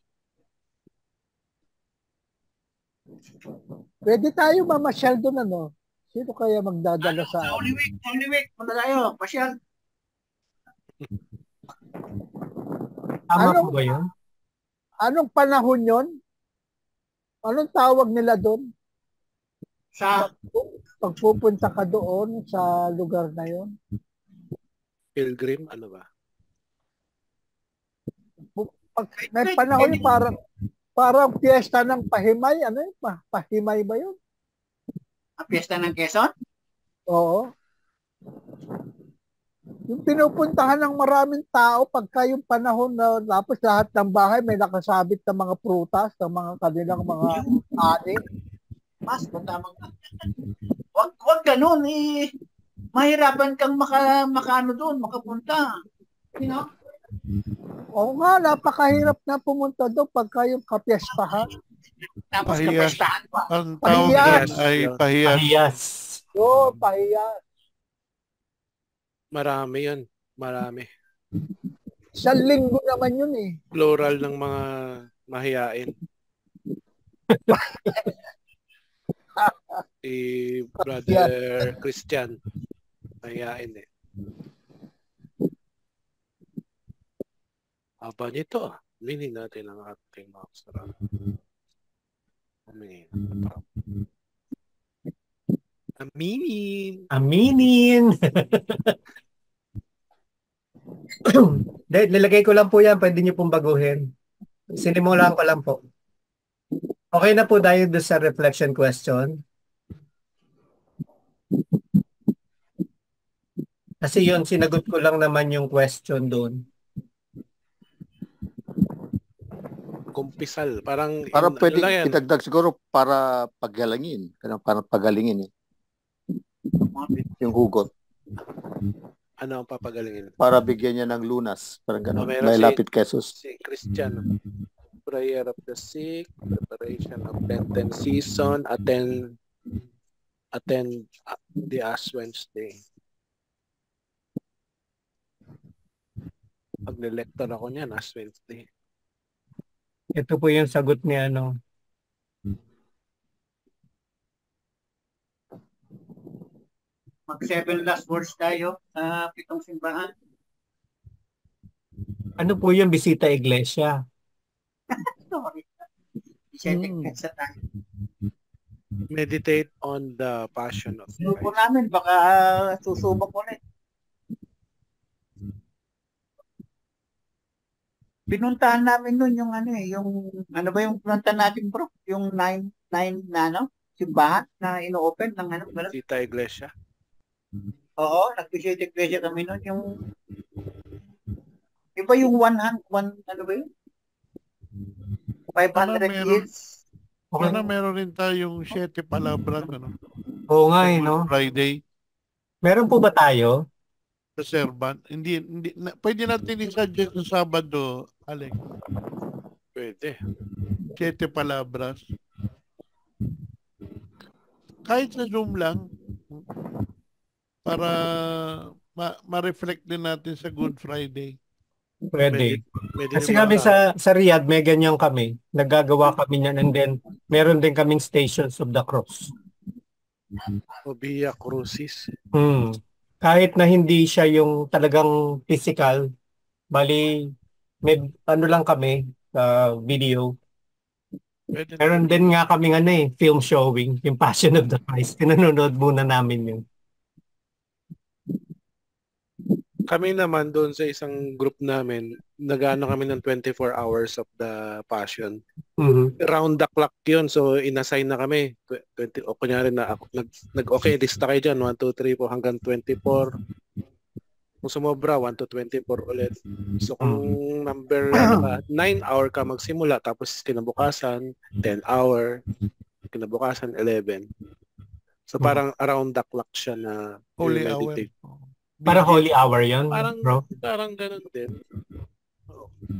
Pwede tayo mamasyal doon, Sino kaya magdadala sa Holy Week, punta tayo, pasyal. Tama po ba yun? Anong panahon yon? Anong tawag nila doon? Pagpupunta ka doon sa lugar na yon? Pilgrim, ano ba? May panahon parang piyesta ng Pahimay. Ano yun? Pahimay ba yun? Piyesta ng Quezon? Oo. Yung pinupuntahan ng maraming tao pagka yung panahon na tapos lahat ng bahay may nakasabit ng mga prutas, ng mga kanilang mga ani. Mas, tamang wag ganun mahirapan kang makaano doon, makapunta. You know? Oo nga, napakahirap na pumunta doon pagka yung kapiestahan. Tapos Pahiyas. kapiestahan pa. Ang tawag yan ay pahiyas. Pahiyas. Marami yun. Marami. Sa linggo naman yun Plural ng mga mahiyain. Si Brother Christian. Mahiyain Haba nito. Aminin natin ang ating mga kasalanan. Aminin. Aminin. Aminin. Nilagay ko lang po yan. Pwede niyo pong baguhin. Sinimulan ko lang po. Okay na po tayo doon sa reflection question. Kasi yun, sinagot ko lang naman yung question doon. Kumpisal. Parang Pwede ano lang yan. idagdag siguro para paggalingin. Para pagalingin yung hugot. Ano ang papagalingin? Para bigyan niya ng lunas. Parang gano'n. Meron May lapit kay Jesus. Si Christian. Prayer of the sick, preparation of Lenten season, attend the Ash Wednesday. Pag-lector ako niyan, Ash Wednesday. Ito po yung sagot ni ano. Mag-7 last words tayo sa 7 simbahan. Ano po yung bisita iglesia? Sorry. Sa tayo. Meditate on the passion of Grupo Christ. namin, baka susubok ulit. Pinuntahan namin nun yung ano ba yung pinuntahan natin bro? Yung 9 na simbahan na ino-open ng gano'n. Bisita iglesia. Oo, nag-visit iglesia kami nun. Yung iba yung 100, ano ba yun? 500 years. Sana meron rin tayong 7 palabras, ano? Oo nga eh, no? Friday. Meron po ba tayo? Sa servant. Hindi pwede natin i-suggest sa Sabado, Alex. Pwede. 7 palabras. Kahit sa Zoom lang, para ma-reflect din natin sa Good Friday. Pwede. Pwede Kasi rin kami baka- sa Riyadh, may ganyan kami. Nagagawa kami niyan and then meron din kaming Stations of the Cross. Via Crucis. Kahit na hindi siya yung talagang physical, bali may ano lang kami, video. Pwede Meron din nga kaming film showing, yung Passion of the Christ. Pinanonood muna namin yun. Kami naman doon sa isang group namin, nag-ano kami ng 24 hours of the Passion. Round the clock yun. So, inassign na kami. 20, o kunyari na ako, okay, lista kayo dyan. 1, 2, 3, 4, hanggang 24. Kung sumobra, 1 to 24 ulit. So, kung number 9 hour ka magsimula, tapos kinabukasan, 10 hour, kinabukasan, 11. So, parang around the clock siya na Holy hour. meditate. Para holy hour yun, bro? Parang ganun din.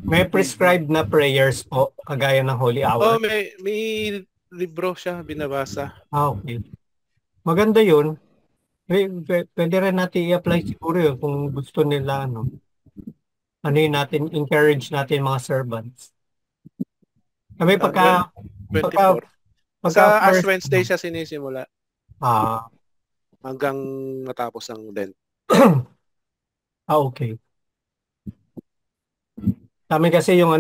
May prescribed na prayers po, kagaya ng holy hour. May libro siya binabasa. Okay. Maganda yun. Pwede rin natin i-apply siguro yun kung gusto nila, ano yun natin, encourage natin mga servants. Kami pagka 24. Sa Ash first, Wednesday siya sinisimula. Hanggang matapos ang Lent. Okay. Kami kasi yung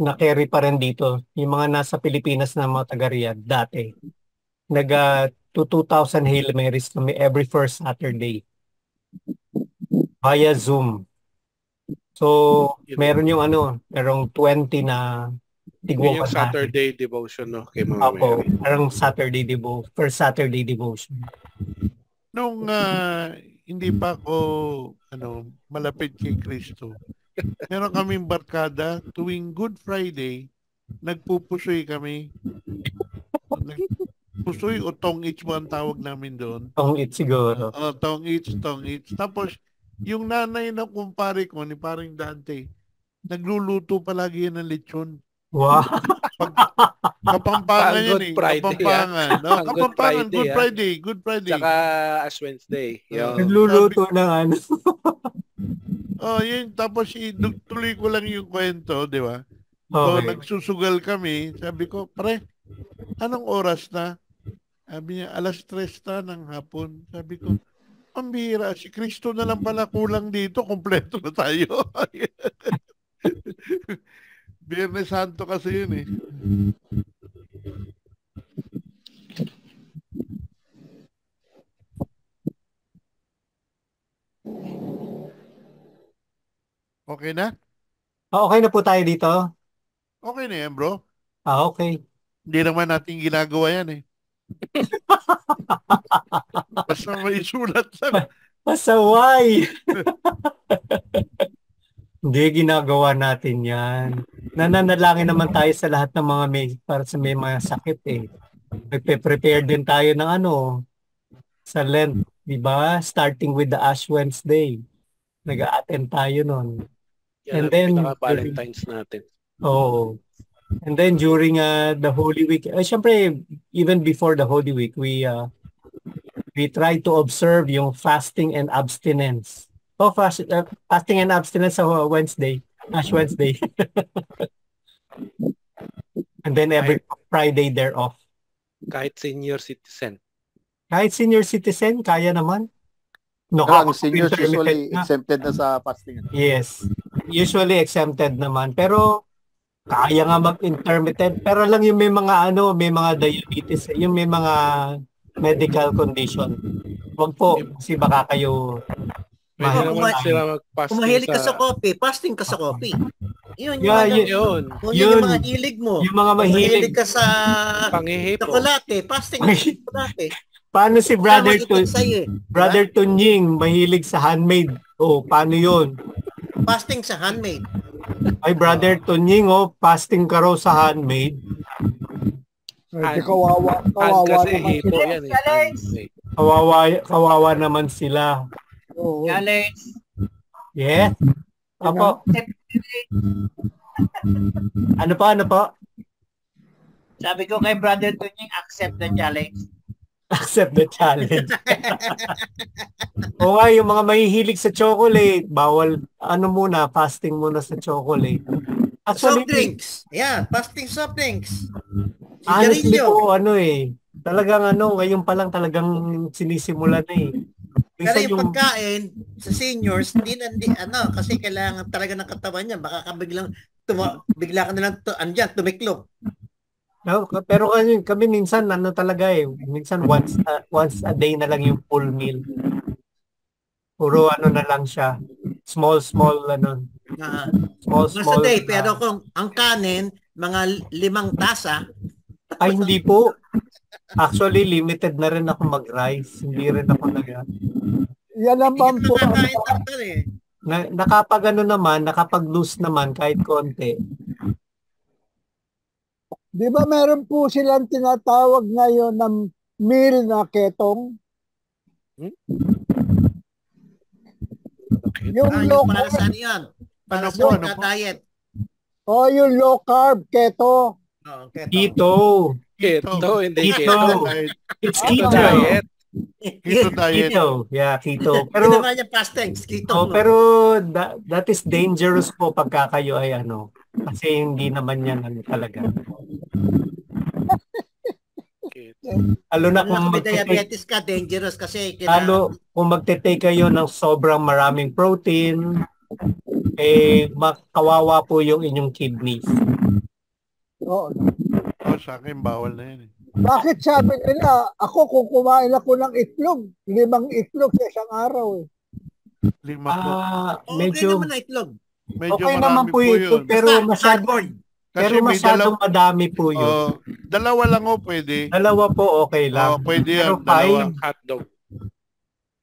na-carry pa rin dito. Yung mga nasa Pilipinas na mga taga-Riyadh dati. 2,000 Hail Marys kami every first Saturday. Via Zoom. So, meron yung merong 20 na tigwakan yung Saturday devotion, no? Kay Mama Mary. Mary. Parang Saturday first Saturday devotion. Nung hindi pa ako malapit kay Kristo, meron kaming barkada tuwing Good Friday, nagpupusoy kami. Pusoy o tong-its mo ang tawag namin doon. Tong-its siguro. Tong-its. Tapos, yung nanay ng kumpare ko, ni paring Dante, nagluluto palagi yan ng lechon. Wow! Kapampangan yan eh. Kapampangan. No? Kapampangan, Good Friday, Good Friday. Saka Ash Wednesday. Nagluluto ng yun. Tapos, tuloy ko lang yung kwento, di ba? Okay. So, nagsusugal kami. Sabi ko, pare, anong oras na? Sabi niya, 3:00 na ng hapon. Sabi ko, ang bihira, si Kristo na lang pala kulang dito, kompleto na tayo. Biyernes Santo kasi yun eh. Okay na? Okay na po tayo dito. Okay na yan, bro. Okay. Hindi naman natin ginagawa yan eh. Basta may sulat lang. Pasaway! Hindi, ginagawa natin yan. Nananalangin naman tayo sa lahat ng mga para sa may mga sakit eh. Nagpe-prepare din tayo ng sa Lent, di ba? Starting with the Ash Wednesday. Nag-a-attend tayo nun. Yan And ang then, pinaka-Valentine's natin. Oh. And then during the Holy Week, syempre, even before the Holy Week, we try to observe yung fasting and abstinence. Fasting and abstinence sa Wednesday, Ash Wednesday. And then every Friday they're off. Kahit senior citizen. Kahit senior citizen, kaya naman. No, Ang seniors usually exempted na sa fasting. Yes. Usually exempted naman. Pero kaya nga mag-intermittent. Pero lang yung may mga may mga diabetes, yung may mga medical condition. Huwag po, kasi baka kayo Pwede naman sila mag-fasting Kung mahilig ka sa coffee, fasting ka sa coffee. Yun, yun. Yung mga hilig mo. Yung mga mahilig ka sa panghihipo. Chocolate, fasting ka sa chocolate. Paano si Brother Tunying mahilig sa handmade? Paano yun? Fasting sa handmade. Ay, Brother Tunying, fasting ka raw sa handmade. Kawawa kasi naman hipo sila. yan eh. Kawawa naman sila. Oo. Challenge. Yes. Apo. Ano po? Sabi ko kay Brother Tunying, accept the challenge. Accept the challenge. O nga, yung mga mahihilig sa chocolate, bawal, fasting muna sa chocolate. Soft drinks. Yeah, fasting soft drinks. Honestly po, talagang ngayon pa lang talagang sinisimula na eh. Pero yung pagkain sa seniors, kasi kailangan talaga ng katawan niya. Baka bigla ka na lang tumiklop. No, pero kami minsan talaga minsan once a day na lang yung full meal. Puro na lang siya. Small Once a day, pero kung ang kanin, mga 5 tasa. Ay, hindi po. Actually, limited na rin ako mag-rice. Hindi rin ako Yan naman po. Nakapag-lose naman kahit konti. Di ba meron po silang tinatawag ngayon ng meal na ketong? Yung low para saan yan? Para sa diet. Yung low carb, keto. Keto. Hindi keto. It's keto diet. Keto diet. Keto. Yeah, keto. Pero naman yung fasting, keto. Pero that is dangerous po pagka kayo ay kasi hindi naman yan talaga. Lalo na kung may diabetes ka, dangerous kasi lalo kung magte-take kayo ng sobrang maraming protein, makawawa po yung inyong kidneys. Oo. Sa akin, bawal na yan eh. Bakit sabi nila, ako kung kumain ako ng itlog, 5 itlog sa isang araw eh. 5 po. Medyo okay naman na itlog. Medyo okay naman po yun. Pero masyadong madami po yun. 2 lang pwede. 2 po okay lang. Pwede pero yan. 5 hotdog.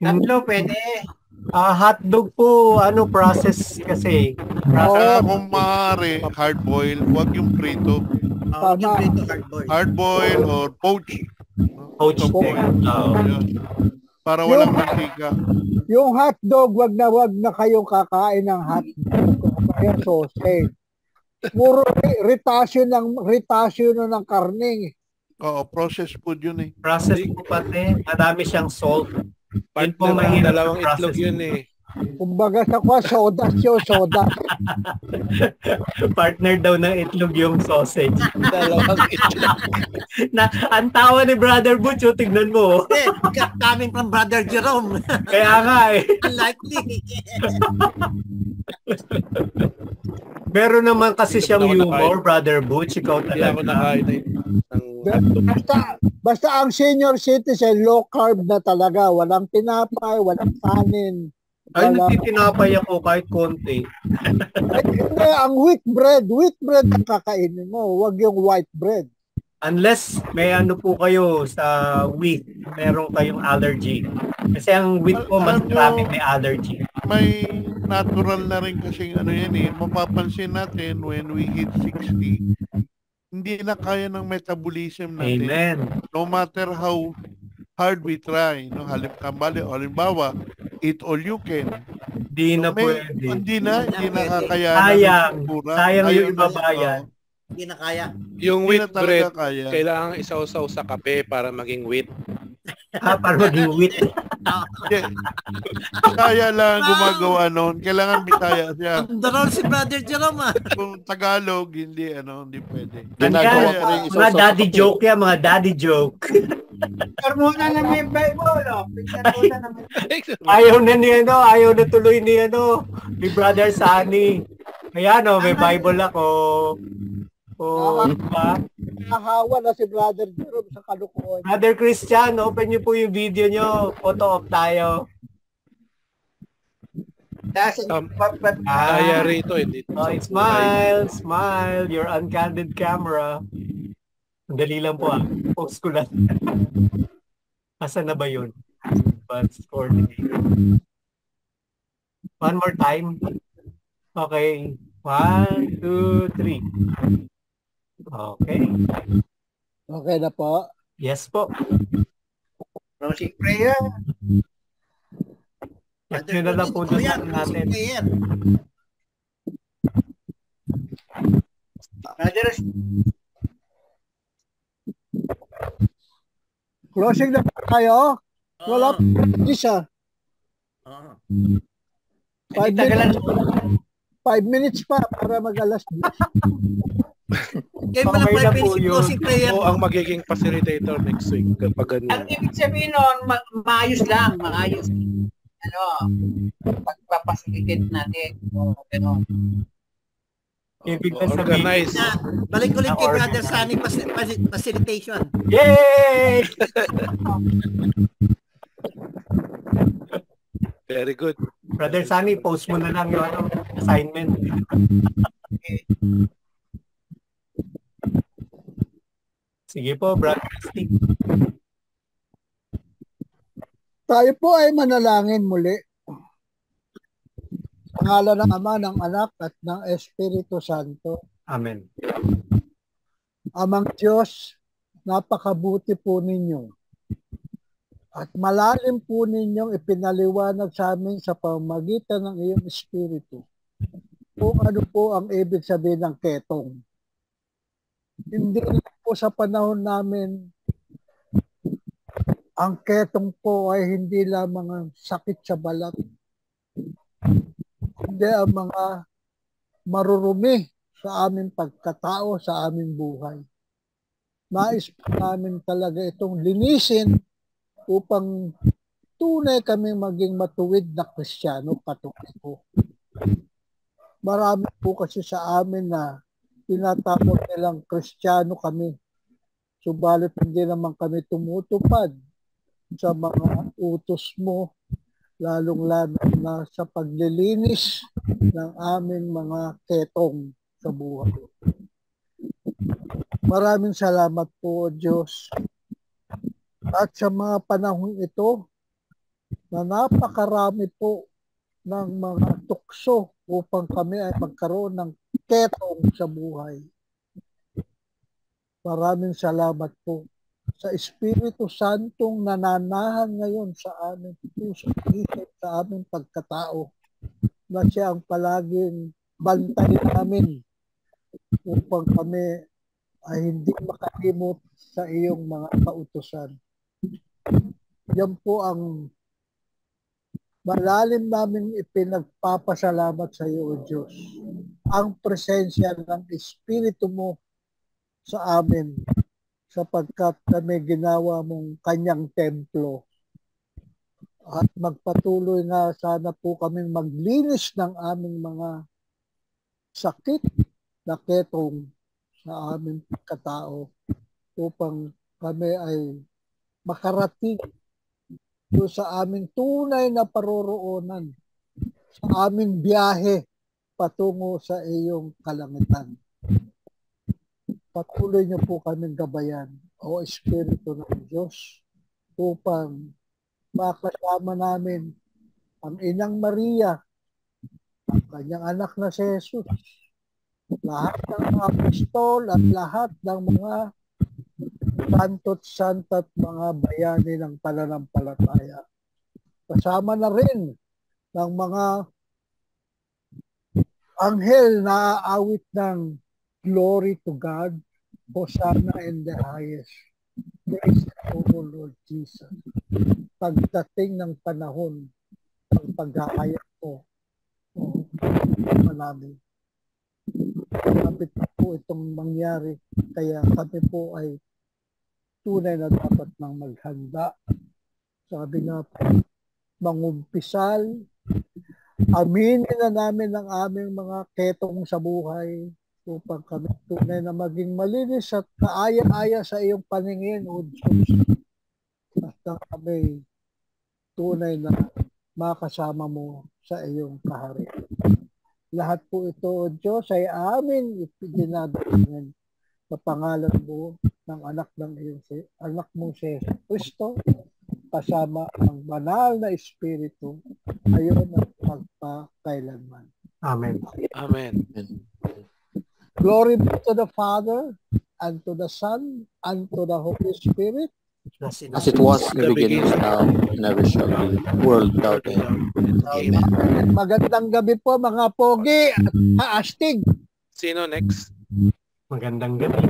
3 pwede. Hotdog po, process kasi. Kung maaari, hard boil, huwag yung prito. Hard boil or poach. Poach po. Para walang mantika. Yung hotdog, wag na kayong kakain ng hotdog. Kaya sausage. Puro retasyon ng karne. Oo, processed food yun eh. Processed po pati. Madami siyang salt. Partner ng dalawang itlog yun eh. Kumbaga soda. Partner daw ng itlog yung sausage. Dalawang itlog. Ang tawa ni Brother Butch, tignan mo. Coming from Brother Jerome. Kaya nga eh. Unlikely. Meron naman kasi Hindi siyang naman ako humor, Brother Butch. Ikaw Hindi ako talaga. nakain ng hotdog. Basta ang senior citizen, low carb na talaga. Walang tinapay, walang kanin. Ay, Walang... nagtitinapay ako kahit konti. Ay, hindi, ang wheat bread ang kakainin mo. Huwag yung white bread. Unless may ano po kayo sa wheat, meron kayong allergy. Kasi ang wheat po, mas Alam nyo, maraming may allergy. may natural na rin kasing ano yan eh. Mapapansin natin when we hit 60, hindi na kaya ng metabolism natin. Amen. No matter how hard we try. No? Halimbawa, eat all you can. Di na May, pwede. hindi nakakayanan. Sayang. ng sigura. Sayang Ayaw yung ibabayan. Hindi na kaya. Yung Hindi wheat na talaga bread, kaya. kailangan isaw-saw sa kape para maging wheat. Para maging wheat. Kaya lang gumagawa noon. Kailangan bitaya siya. Ang daron si Brother Jerome ah. Kung Tagalog, hindi pwede. Ginagawa Andyan, ko rin mga isaw-saw sa daddy kape. joke yan, mga daddy joke. Picture muna na may Bible, oh. Picture muna na may Ayaw na ni ayaw na tuloy ni ni Brother Sunny. Ayan may Bible ako. Diba? Nahawa na si Brother Jerome sa kalukuhan. Brother Christian, open niyo po yung video niyo. Photo op tayo. Kaya rito, hindi. Smile. Your uncandid camera. Ang dali lang po Post ko lang. Asan na ba yun? Advanced coordinator. One more time. Okay. 1, 2, 3. Okay. Okay na po. Yes po. closing prayer. Check nyo na lang po doon natin. Brother, Closing na tayo. Wala pa isa. 5 minutes pa para mag-alas 10. Kaya pala 5 minutes closing prayer. Ako ang magiging facilitator next week kapag ang ganun. ibig sabihin nun, maayos lang, maayos. Pagpapasilitate natin. Gano'n. Ibig na sabihin. Organize. Balik ulit kay Brother Sunny facilitation. Yay! Very good. Brother Sunny, post mo na lang yung assignment. Sige po, Brother Steve. Tayo po ay manalangin muli. Sa ngalan ng Ama, ng Anak, at ng Espiritu Santo. Amen. Amang Diyos, napakabuti po ninyo. At malalim po ninyong ipinaliwanag sa amin sa pamamagitan ng iyong Espiritu kung ano po ang ibig sabihin ng ketong. Hindi po sa panahon namin, ang ketong po ay hindi lamang ang sakit sa balat. Hindi ang mga marurumi sa aming pagkatao, sa aming buhay. Nais po namin talaga itong linisin upang tunay kami maging matuwid na Kristiyano, Katoliko. Marami po kasi sa amin na tinatawag nilang Kristiyano kami. Subalit hindi naman kami tumutupad sa mga utos mo, lalong-lalo na sa paglilinis ng aming mga ketong sa buhay. Maraming salamat po, Diyos. At sa mga panahon ito, na napakarami po ng mga tukso upang kami ay magkaroon ng ketong sa buhay. Maraming salamat po sa Espiritu Santong nananahan ngayon sa aming puso, sa aming pagkatao, na siya ang palaging bantay namin upang kami ay hindi makalimot sa iyong mga kautusan. Yan po ang malalim namin ipinagpapasalamat sa iyo, O Diyos. Ang presensya ng Espiritu mo sa amin sapagkat kami ginawa mong kanyang templo. At magpatuloy nga sana po kaming maglinis ng aming mga sakit na ketong sa aming katao upang kami ay makarating doon sa aming tunay na paroroonan, sa aming biyahe patungo sa iyong kalangitan. Patuloy niyo po kaming gabayan, o Espiritu ng Diyos, upang makasama namin ang Inang Maria, ang kanyang anak na si Jesus, lahat ng mga apostol at lahat ng mga santo't santa at mga bayani ng pananampalataya. Kasama na rin ng mga anghel na aawit ng glory to God, Hosanna in the highest. Praise the Lord Jesus. Pagdating ng panahon ng paghahayag ko, namin. Kapit na po itong mangyari, kaya kami po ay tunay na dapat nang maghanda. Sabi nga po, mangumpisal, aminin na namin ang aming mga ketong sa buhay upang kami tunay na maging malinis at kaaya-aya sa iyong paningin, O Diyos. Basta kami tunay na makasama mo sa iyong kaharian. Lahat po ito, O Diyos, ay amin dinadalangin sa pangalan mo ng anak mo si Kristo, kasama ang banal na Espiritu, ayon at magpakailanman. Amen. Amen. Glory be to the Father, and to the Son, and to the Holy Spirit, As it was in the beginning, now, and ever shall be, world without end. Amen. Magandang gabi po mga pogi at astig. Sino next? Magandang gabi.